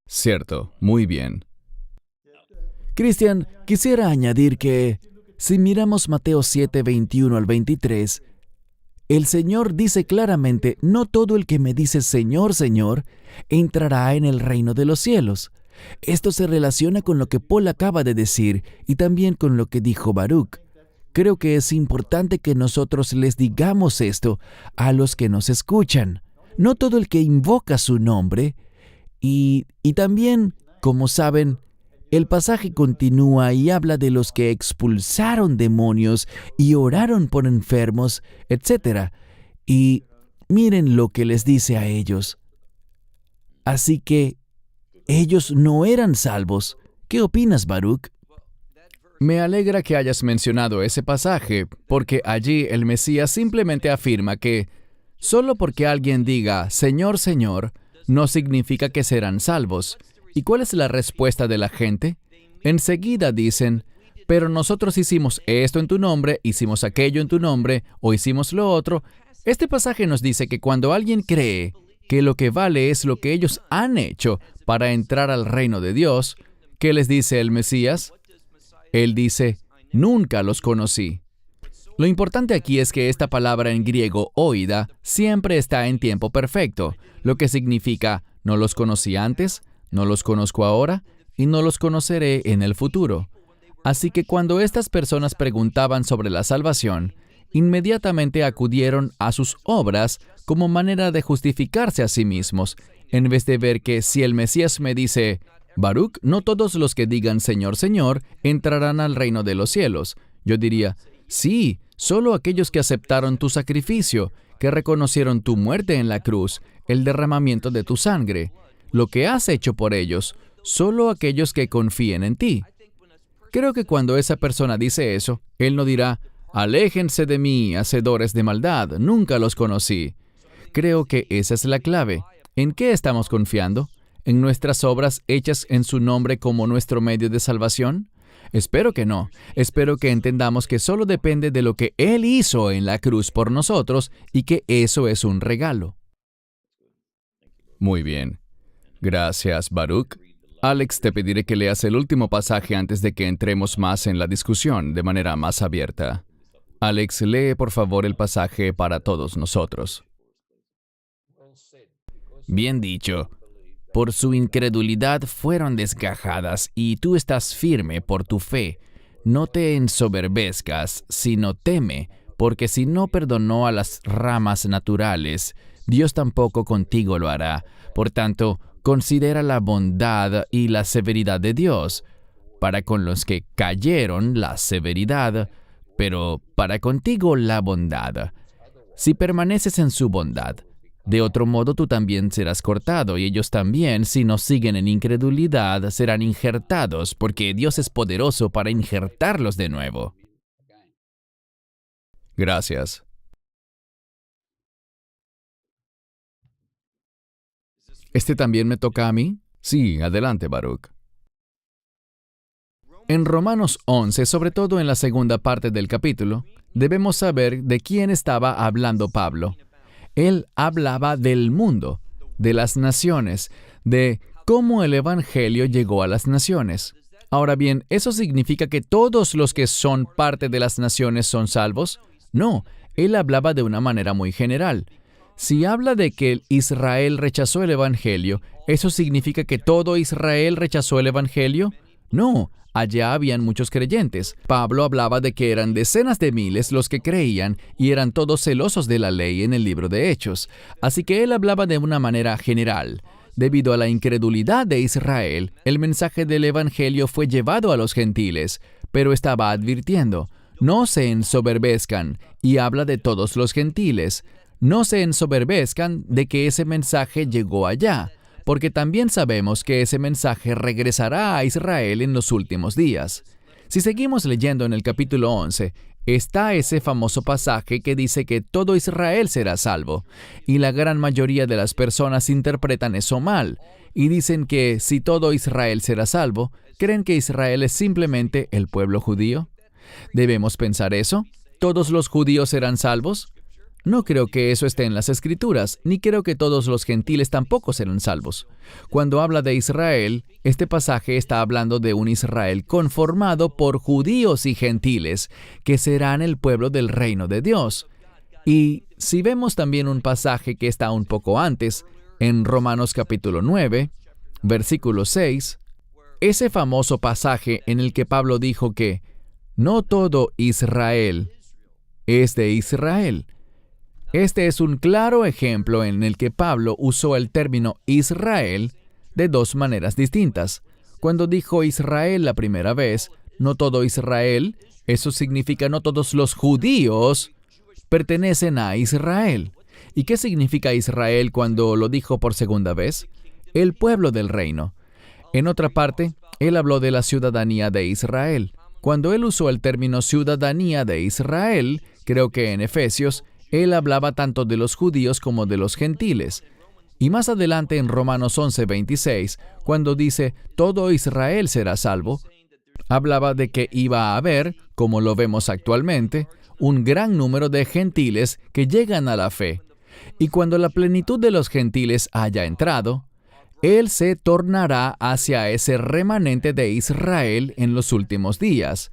Cierto, muy bien. Cristian, quisiera añadir que, si miramos Mateo 7, 21 al 23, el Señor dice claramente, no todo el que me dice Señor, Señor, entrará en el reino de los cielos. Esto se relaciona con lo que Paul acaba de decir y también con lo que dijo Baruch. Creo que es importante que nosotros les digamos esto a los que nos escuchan. No todo el que invoca su nombre. Y también, como saben, el pasaje continúa y habla de los que expulsaron demonios y oraron por enfermos, etc. Y miren lo que les dice a ellos. Así que ellos no eran salvos. ¿Qué opinas, Baruch? Me alegra que hayas mencionado ese pasaje, porque allí el Mesías simplemente afirma que solo porque alguien diga Señor, Señor, no significa que serán salvos. ¿Y cuál es la respuesta de la gente? Enseguida dicen, pero nosotros hicimos esto en tu nombre, hicimos aquello en tu nombre, o hicimos lo otro. Este pasaje nos dice que cuando alguien cree que lo que vale es lo que ellos han hecho para entrar al reino de Dios, ¿qué les dice el Mesías? Él dice, nunca los conocí. Lo importante aquí es que esta palabra en griego, oida, siempre está en tiempo perfecto, lo que significa, no los conocí antes, no los conozco ahora, y no los conoceré en el futuro. Así que cuando estas personas preguntaban sobre la salvación, inmediatamente acudieron a sus obras como manera de justificarse a sí mismos, en vez de ver que si el Mesías me dice, Baruch, no todos los que digan Señor, Señor, entrarán al reino de los cielos. Yo diría, sí, solo aquellos que aceptaron tu sacrificio, que reconocieron tu muerte en la cruz, el derramamiento de tu sangre, lo que has hecho por ellos, solo aquellos que confíen en ti. Creo que cuando esa persona dice eso, él no dirá, aléjense de mí, hacedores de maldad, nunca los conocí. Creo que esa es la clave. ¿En qué estamos confiando? ¿En nuestras obras hechas en su nombre como nuestro medio de salvación? Espero que no. Espero que entendamos que solo depende de lo que Él hizo en la cruz por nosotros y que eso es un regalo. Muy bien. Gracias, Baruch. Alex, te pediré que leas el último pasaje antes de que entremos más en la discusión de manera más abierta. Alex, lee por favor el pasaje para todos nosotros. Bien dicho. Por su incredulidad fueron desgajadas, y tú estás firme por tu fe. No te ensoberbezcas, sino teme, porque si no perdonó a las ramas naturales, Dios tampoco contigo lo hará. Por tanto, considera la bondad y la severidad de Dios. Para con los que cayeron, la severidad, pero para contigo la bondad. Si permaneces en su bondad, de otro modo tú también serás cortado, y ellos también, si no siguen en incredulidad, serán injertados, porque Dios es poderoso para injertarlos de nuevo. Gracias. ¿Este también me toca a mí? Sí, adelante, Baruch. En Romanos 11, sobre todo en la segunda parte del capítulo, debemos saber de quién estaba hablando Pablo. Él hablaba del mundo, de las naciones, de cómo el Evangelio llegó a las naciones. Ahora bien, ¿eso significa que todos los que son parte de las naciones son salvos? No, él hablaba de una manera muy general. Si habla de que Israel rechazó el Evangelio, ¿eso significa que todo Israel rechazó el Evangelio? No, allá habían muchos creyentes. Pablo hablaba de que eran decenas de miles los que creían y eran todos celosos de la ley en el libro de Hechos. Así que él hablaba de una manera general. Debido a la incredulidad de Israel, el mensaje del Evangelio fue llevado a los gentiles, pero estaba advirtiendo, no se ensoberbezcan, y habla de todos los gentiles. No se ensoberbezcan de que ese mensaje llegó allá, porque también sabemos que ese mensaje regresará a Israel en los últimos días. Si seguimos leyendo en el capítulo 11, está ese famoso pasaje que dice que todo Israel será salvo, y la gran mayoría de las personas interpretan eso mal, y dicen que si todo Israel será salvo, ¿creen que Israel es simplemente el pueblo judío? ¿Debemos pensar eso? ¿Todos los judíos serán salvos? No creo que eso esté en las Escrituras, ni creo que todos los gentiles tampoco serán salvos. Cuando habla de Israel, este pasaje está hablando de un Israel conformado por judíos y gentiles, que serán el pueblo del reino de Dios. Y si vemos también un pasaje que está un poco antes, en Romanos capítulo 9, versículo 6, ese famoso pasaje en el que Pablo dijo que no todo Israel es de Israel. Este es un claro ejemplo en el que Pablo usó el término Israel de dos maneras distintas. Cuando dijo Israel la primera vez, no todo Israel, eso significa no todos los judíos pertenecen a Israel. ¿Y qué significa Israel cuando lo dijo por segunda vez? El pueblo del reino. En otra parte, él habló de la ciudadanía de Israel. Cuando él usó el término ciudadanía de Israel, creo que en Efesios, él hablaba tanto de los judíos como de los gentiles. Y más adelante en Romanos 11:26, cuando dice, todo Israel será salvo, hablaba de que iba a haber, como lo vemos actualmente, un gran número de gentiles que llegan a la fe. Y cuando la plenitud de los gentiles haya entrado, Él se tornará hacia ese remanente de Israel en los últimos días.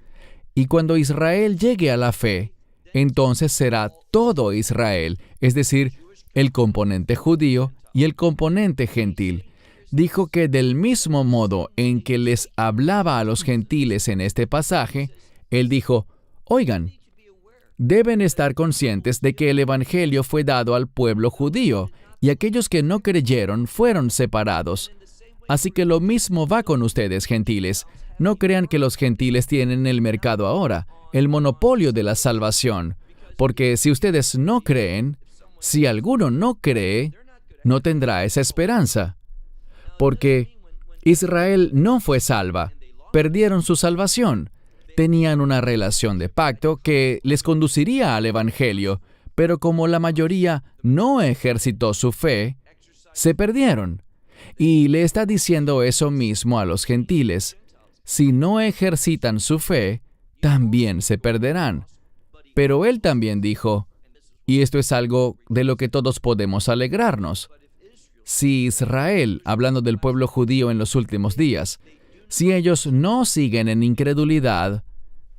Y cuando Israel llegue a la fe, entonces será todo Israel, es decir, el componente judío y el componente gentil. Dijo que del mismo modo en que les hablaba a los gentiles en este pasaje, él dijo, oigan, deben estar conscientes de que el Evangelio fue dado al pueblo judío, y aquellos que no creyeron fueron separados. Así que lo mismo va con ustedes, gentiles. No crean que los gentiles tienen el mercado ahora, el monopolio de la salvación. Porque si ustedes no creen, si alguno no cree, no tendrá esa esperanza. Porque Israel no fue salva, perdieron su salvación. Tenían una relación de pacto que les conduciría al Evangelio, pero como la mayoría no ejercitó su fe, se perdieron. Y le está diciendo eso mismo a los gentiles. Si no ejercitan su fe, también se perderán. Pero él también dijo, y esto es algo de lo que todos podemos alegrarnos, si Israel, hablando del pueblo judío en los últimos días, si ellos no siguen en incredulidad,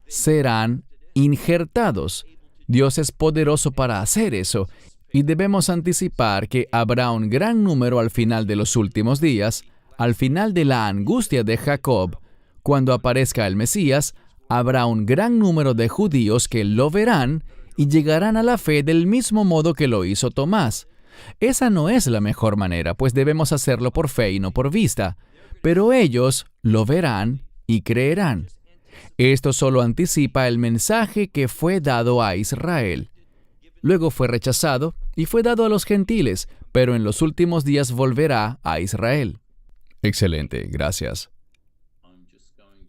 serán injertados. Dios es poderoso para hacer eso, y debemos anticipar que habrá un gran número al final de los últimos días, al final de la angustia de Jacob. Cuando aparezca el Mesías, habrá un gran número de judíos que lo verán y llegarán a la fe del mismo modo que lo hizo Tomás. Esa no es la mejor manera, pues debemos hacerlo por fe y no por vista. Pero ellos lo verán y creerán. Esto solo anticipa el mensaje que fue dado a Israel. Luego fue rechazado y fue dado a los gentiles, pero en los últimos días volverá a Israel. Excelente, gracias.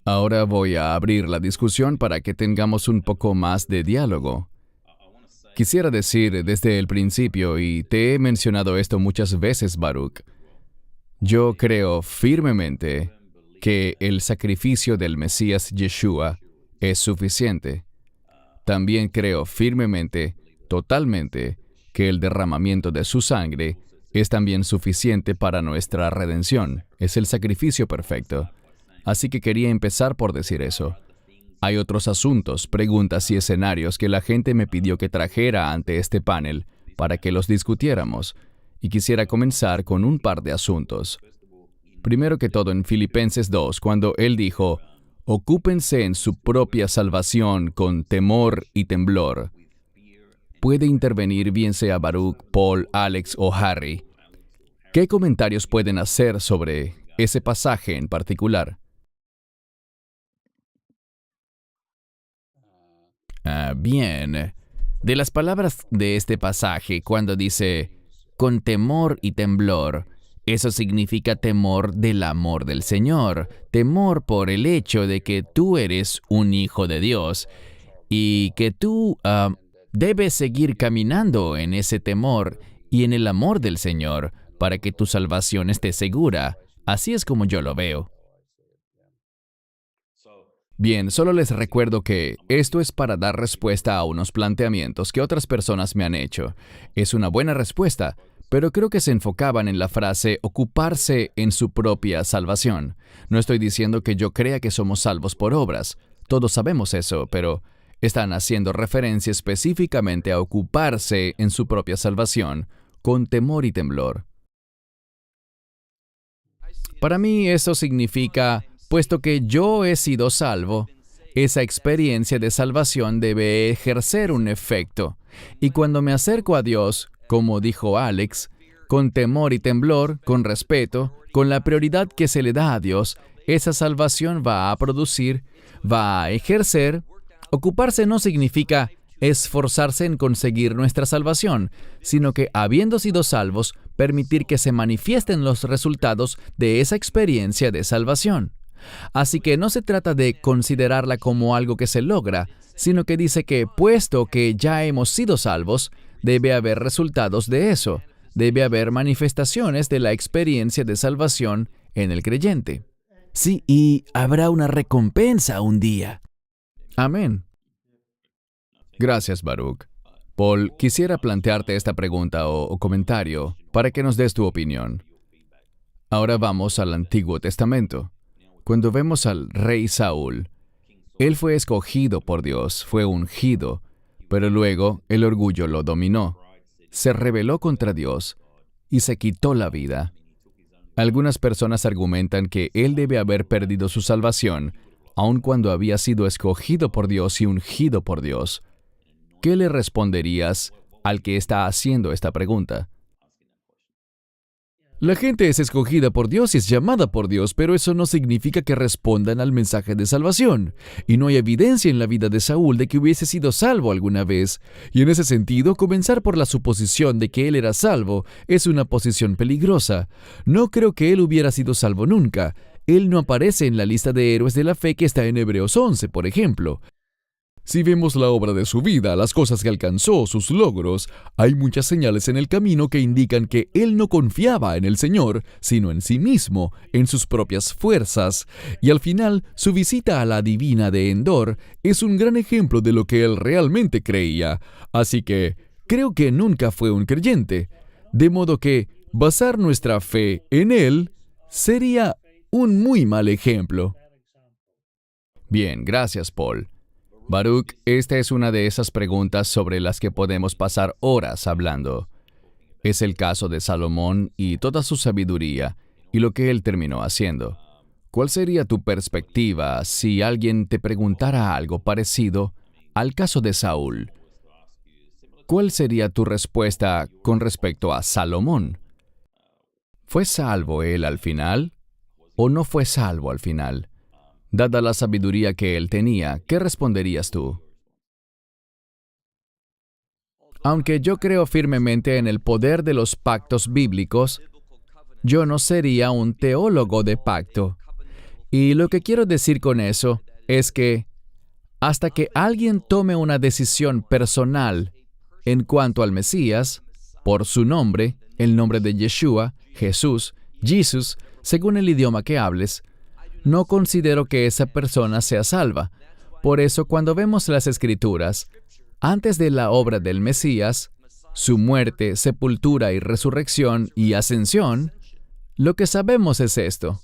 Ahora voy a abrir la discusión para que tengamos un poco más de diálogo. Quisiera decir desde el principio, y te he mencionado esto muchas veces, Baruch, yo creo firmemente que el sacrificio del Mesías Yeshua es suficiente. También creo firmemente, totalmente, que el derramamiento de su sangre es también suficiente para nuestra redención. Es el sacrificio perfecto. Así que quería empezar por decir eso. Hay otros asuntos, preguntas y escenarios que la gente me pidió que trajera ante este panel para que los discutiéramos, y quisiera comenzar con un par de asuntos. Primero que todo, en Filipenses 2, cuando él dijo, «Ocúpense en su propia salvación con temor y temblor». Puede intervenir bien sea Baruch, Paul, Alex o Harry. ¿Qué comentarios pueden hacer sobre ese pasaje en particular? Bien. De las palabras de este pasaje, cuando dice, con temor y temblor, eso significa temor del amor del Señor, temor por el hecho de que tú eres un hijo de Dios y que tú debes seguir caminando en ese temor y en el amor del Señor para que tu salvación esté segura. Así es como yo lo veo. Bien, solo les recuerdo que esto es para dar respuesta a unos planteamientos que otras personas me han hecho. Es una buena respuesta, pero creo que se enfocaban en la frase ocuparse en su propia salvación. No estoy diciendo que yo crea que somos salvos por obras. Todos sabemos eso, pero están haciendo referencia específicamente a ocuparse en su propia salvación, con temor y temblor. Para mí eso significa, puesto que yo he sido salvo, esa experiencia de salvación debe ejercer un efecto. Y cuando me acerco a Dios, como dijo Alex, con temor y temblor, con respeto, con la prioridad que se le da a Dios, esa salvación va a producir, va a ejercer. Ocuparse no significa esforzarse en conseguir nuestra salvación, sino que, habiendo sido salvos, permitir que se manifiesten los resultados de esa experiencia de salvación. Así que no se trata de considerarla como algo que se logra, sino que dice que, puesto que ya hemos sido salvos, debe haber resultados de eso, debe haber manifestaciones de la experiencia de salvación en el creyente. Sí, y habrá una recompensa un día. Amén. Gracias, Baruch. Paul, quisiera plantearte esta pregunta o comentario para que nos des tu opinión. Ahora vamos al Antiguo Testamento. Cuando vemos al rey Saúl, él fue escogido por Dios, fue ungido, pero luego el orgullo lo dominó. Se rebeló contra Dios y se quitó la vida. Algunas personas argumentan que él debe haber perdido su salvación, aun cuando había sido escogido por Dios y ungido por Dios. ¿Qué le responderías al que está haciendo esta pregunta? La gente es escogida por Dios y es llamada por Dios, pero eso no significa que respondan al mensaje de salvación. Y no hay evidencia en la vida de Saúl de que hubiese sido salvo alguna vez. Y en ese sentido, comenzar por la suposición de que él era salvo es una posición peligrosa. No creo que él hubiera sido salvo nunca. Él no aparece en la lista de héroes de la fe que está en Hebreos 11, por ejemplo. Si vemos la obra de su vida, las cosas que alcanzó, sus logros, hay muchas señales en el camino que indican que él no confiaba en el Señor, sino en sí mismo, en sus propias fuerzas. Y al final, su visita a la divina de Endor es un gran ejemplo de lo que él realmente creía. Así que, creo que nunca fue un creyente. De modo que, basar nuestra fe en él sería un muy mal ejemplo. Bien, gracias, Paul. Baruch, esta es una de esas preguntas sobre las que podemos pasar horas hablando. Es el caso de Salomón y toda su sabiduría y lo que él terminó haciendo. ¿Cuál sería tu perspectiva si alguien te preguntara algo parecido al caso de Saúl? ¿Cuál sería tu respuesta con respecto a Salomón? ¿Fue salvo él al final o no fue salvo al final? Dada la sabiduría que él tenía, ¿qué responderías tú? Aunque yo creo firmemente en el poder de los pactos bíblicos, yo no sería un teólogo de pacto. Y lo que quiero decir con eso es que hasta que alguien tome una decisión personal en cuanto al Mesías, por su nombre, el nombre de Yeshua, Jesús, Jesus, según el idioma que hables, no considero que esa persona sea salva. Por eso, cuando vemos las Escrituras, antes de la obra del Mesías, su muerte, sepultura y resurrección y ascensión, lo que sabemos es esto.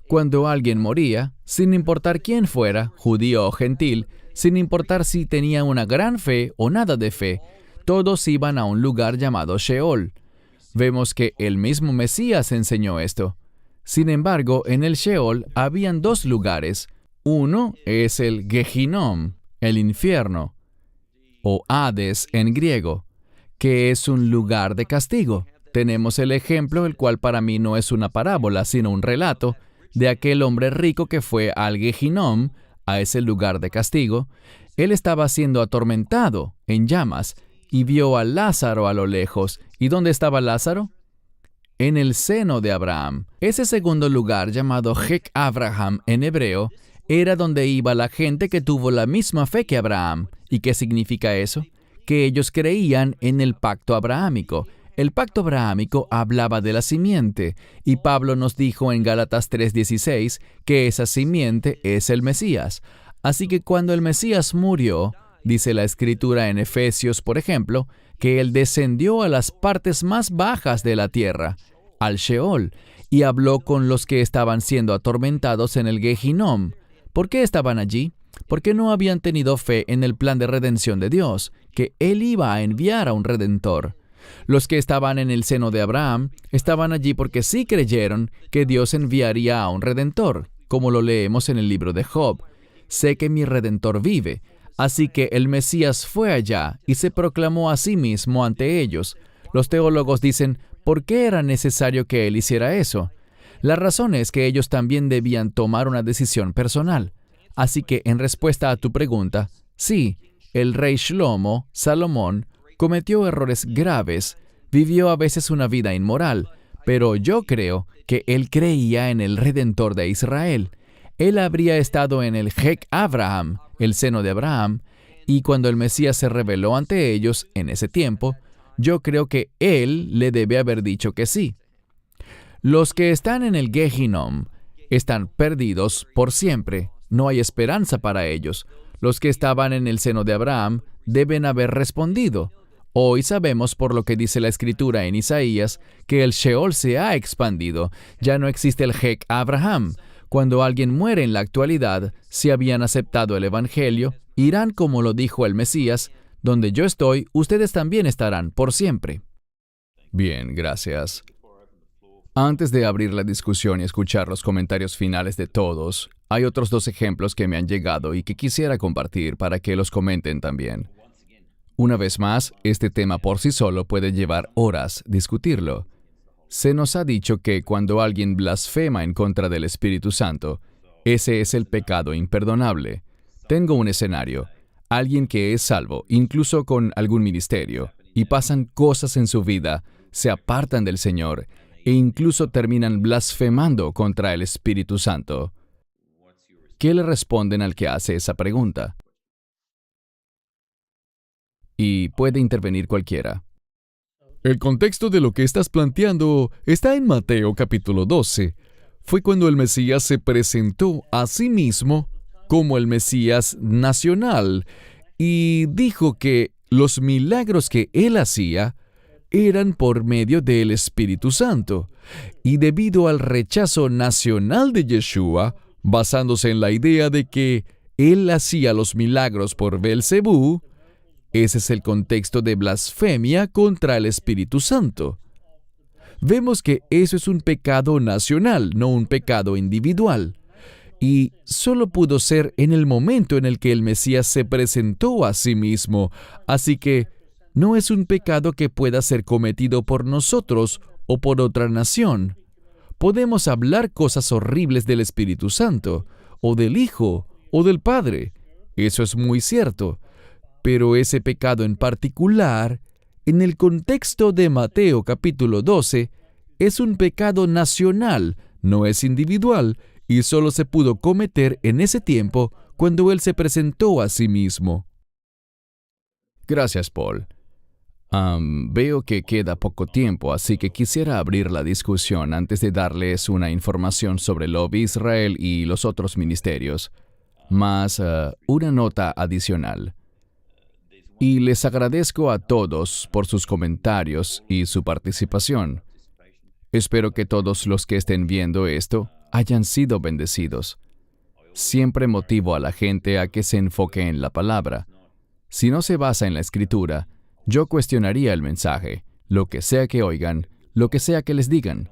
Cuando alguien moría, sin importar quién fuera, judío o gentil, sin importar si tenía una gran fe o nada de fe, todos iban a un lugar llamado Sheol. Vemos que el mismo Mesías enseñó esto. Sin embargo, en el Sheol habían dos lugares. Uno es el Gehinom, el infierno, o Hades en griego, que es un lugar de castigo. Tenemos el ejemplo, el cual para mí no es una parábola, sino un relato, de aquel hombre rico que fue al Gehinom, a ese lugar de castigo. Él estaba siendo atormentado en llamas y vio a Lázaro a lo lejos. ¿Y dónde estaba Lázaro? En el seno de Abraham. Ese segundo lugar, llamado Hek Abraham en hebreo, era donde iba la gente que tuvo la misma fe que Abraham. ¿Y qué significa eso? Que ellos creían en el pacto abrahámico. El pacto abrahámico hablaba de la simiente, y Pablo nos dijo en Gálatas 3:16 que esa simiente es el Mesías. Así que cuando el Mesías murió, dice la Escritura en Efesios, por ejemplo, que Él descendió a las partes más bajas de la tierra, al Sheol, y habló con los que estaban siendo atormentados en el Gehinom. ¿Por qué estaban allí? Porque no habían tenido fe en el plan de redención de Dios, que Él iba a enviar a un Redentor. Los que estaban en el seno de Abraham estaban allí porque sí creyeron que Dios enviaría a un Redentor, como lo leemos en el libro de Job. Sé que mi Redentor vive. Así que el Mesías fue allá y se proclamó a sí mismo ante ellos. Los teólogos dicen, ¿por qué era necesario que él hiciera eso? La razón es que ellos también debían tomar una decisión personal. Así que, en respuesta a tu pregunta, sí, el rey Shlomo, Salomón, cometió errores graves, vivió a veces una vida inmoral, pero yo creo que él creía en el Redentor de Israel. Él habría estado en el Hek Abraham, el seno de Abraham, y cuando el Mesías se reveló ante ellos en ese tiempo, yo creo que él le debe haber dicho que sí. Los que están en el Gehinom están perdidos por siempre. No hay esperanza para ellos. Los que estaban en el seno de Abraham deben haber respondido. Hoy sabemos por lo que dice la Escritura en Isaías que el Sheol se ha expandido. Ya no existe el Hek Abraham. Cuando alguien muere en la actualidad, si habían aceptado el Evangelio, irán como lo dijo el Mesías, donde yo estoy, ustedes también estarán por siempre. Bien, gracias. Antes de abrir la discusión y escuchar los comentarios finales de todos, hay otros dos ejemplos que me han llegado y que quisiera compartir para que los comenten también. Una vez más, este tema por sí solo puede llevar horas discutirlo. Se nos ha dicho que cuando alguien blasfema en contra del Espíritu Santo, ese es el pecado imperdonable. Tengo un escenario. Alguien que es salvo, incluso con algún ministerio, y pasan cosas en su vida, se apartan del Señor, e incluso terminan blasfemando contra el Espíritu Santo. ¿Qué le responden al que hace esa pregunta? Y puede intervenir cualquiera. El contexto de lo que estás planteando está en Mateo capítulo 12. Fue cuando el Mesías se presentó a sí mismo como el Mesías nacional y dijo que los milagros que él hacía eran por medio del Espíritu Santo. Y debido al rechazo nacional de Yeshua, basándose en la idea de que él hacía los milagros por Beelzebú, ese es el contexto de blasfemia contra el Espíritu Santo. Vemos que eso es un pecado nacional, no un pecado individual. Y solo pudo ser en el momento en el que el Mesías se presentó a sí mismo. Así que no es un pecado que pueda ser cometido por nosotros o por otra nación. Podemos hablar cosas horribles del Espíritu Santo, o del Hijo, o del Padre. Eso es muy cierto. Pero ese pecado en particular, en el contexto de Mateo capítulo 12, es un pecado nacional, no es individual, y solo se pudo cometer en ese tiempo cuando Él se presentó a sí mismo. Gracias, Paul. Veo que queda poco tiempo, así que quisiera abrir la discusión antes de darles una información sobre Love Israel y los otros ministerios, más una nota adicional. Y les agradezco a todos por sus comentarios y su participación. Espero que todos los que estén viendo esto hayan sido bendecidos. Siempre motivo a la gente a que se enfoque en la palabra. Si no se basa en la Escritura, yo cuestionaría el mensaje, lo que sea que oigan, lo que sea que les digan.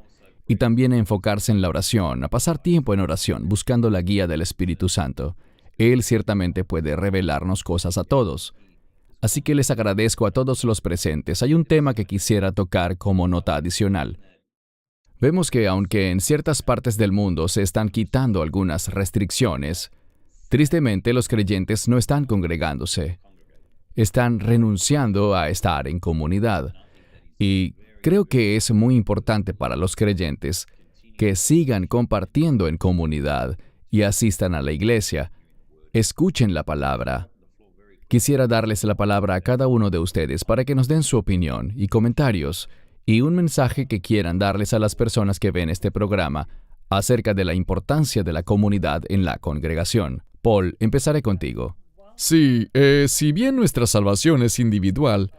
Y también a enfocarse en la oración, a pasar tiempo en oración, buscando la guía del Espíritu Santo. Él ciertamente puede revelarnos cosas a todos. Así que les agradezco a todos los presentes. Hay un tema que quisiera tocar como nota adicional. Vemos que aunque en ciertas partes del mundo se están quitando algunas restricciones, tristemente los creyentes no están congregándose. Están renunciando a estar en comunidad. Y creo que es muy importante para los creyentes que sigan compartiendo en comunidad y asistan a la iglesia. Escuchen la palabra. Quisiera darles la palabra a cada uno de ustedes para que nos den su opinión y comentarios y un mensaje que quieran darles a las personas que ven este programa acerca de la importancia de la comunidad en la congregación. Paul, empezaré contigo. Sí, si bien nuestra salvación es individual,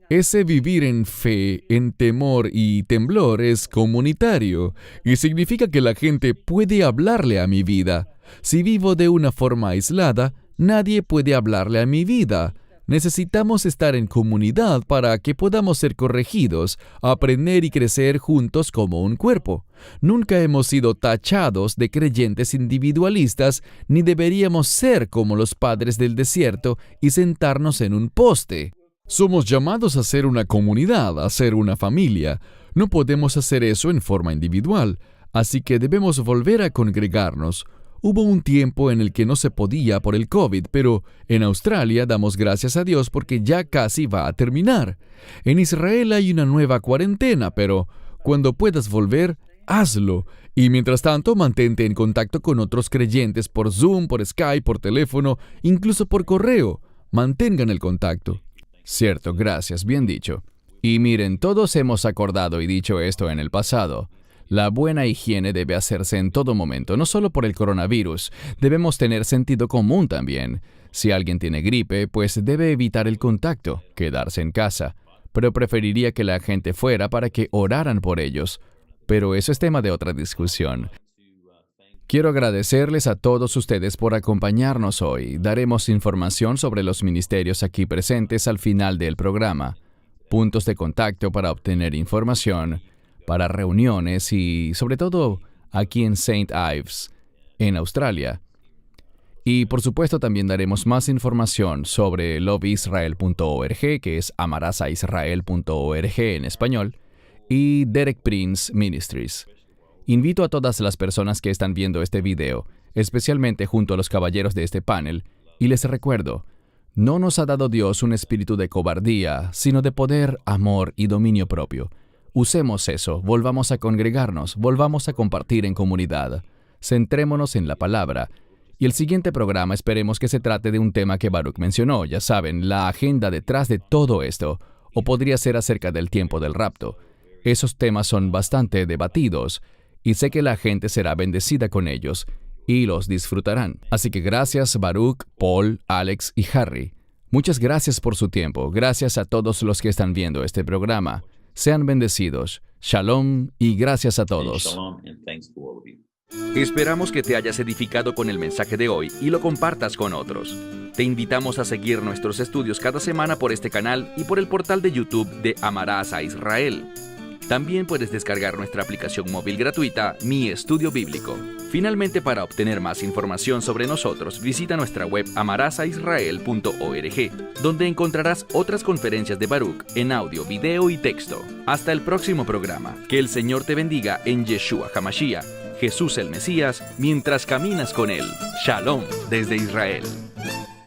ese vivir en fe, en temor y temblor es comunitario y significa que la gente puede hablarle a mi vida. Si vivo de una forma aislada, nadie puede hablarle a mi vida. Necesitamos estar en comunidad para que podamos ser corregidos, aprender y crecer juntos como un cuerpo. Nunca hemos sido tachados de creyentes individualistas, ni deberíamos ser como los padres del desierto y sentarnos en un poste. Somos llamados a ser una comunidad, a ser una familia. No podemos hacer eso en forma individual, así que debemos volver a congregarnos. Hubo un tiempo en el que no se podía por el COVID, pero en Australia damos gracias a Dios porque ya casi va a terminar. En Israel hay una nueva cuarentena, pero cuando puedas volver, hazlo. Y mientras tanto, mantente en contacto con otros creyentes por Zoom, por Skype, por teléfono, incluso por correo. Mantengan el contacto. Cierto, gracias, bien dicho. Y miren, todos hemos acordado y dicho esto en el pasado. La buena higiene debe hacerse en todo momento, no solo por el coronavirus. Debemos tener sentido común también. Si alguien tiene gripe, pues debe evitar el contacto, quedarse en casa. Pero preferiría que la gente fuera para que oraran por ellos. Pero eso es tema de otra discusión. Quiero agradecerles a todos ustedes por acompañarnos hoy. Daremos información sobre los ministerios aquí presentes al final del programa. Puntos de contacto para obtener información, para reuniones y, sobre todo, aquí en St. Ives, en Australia. Y, por supuesto, también daremos más información sobre loveisrael.org, que es amarasaisrael.org en español, y Derek Prince Ministries. Invito a todas las personas que están viendo este video, especialmente junto a los caballeros de este panel, y les recuerdo, no nos ha dado Dios un espíritu de cobardía, sino de poder, amor y dominio propio. Usemos eso, volvamos a congregarnos, volvamos a compartir en comunidad. Centrémonos en la palabra. Y el siguiente programa esperemos que se trate de un tema que Baruch mencionó, ya saben, la agenda detrás de todo esto, o podría ser acerca del tiempo del rapto. Esos temas son bastante debatidos, y sé que la gente será bendecida con ellos, y los disfrutarán. Así que gracias Baruch, Paul, Alex y Harry. Muchas gracias por su tiempo, gracias a todos los que están viendo este programa. Sean bendecidos. Shalom y gracias a todos. Esperamos que te hayas edificado con el mensaje de hoy y lo compartas con otros. Te invitamos a seguir nuestros estudios cada semana por este canal y por el portal de YouTube de Amarás a Israel. También puedes descargar nuestra aplicación móvil gratuita, Mi Estudio Bíblico. Finalmente, para obtener más información sobre nosotros, visita nuestra web amarasaisrael.org, donde encontrarás otras conferencias de Baruch en audio, video y texto. Hasta el próximo programa. Que el Señor te bendiga en Yeshua HaMashiach, Jesús el Mesías, mientras caminas con Él. Shalom desde Israel.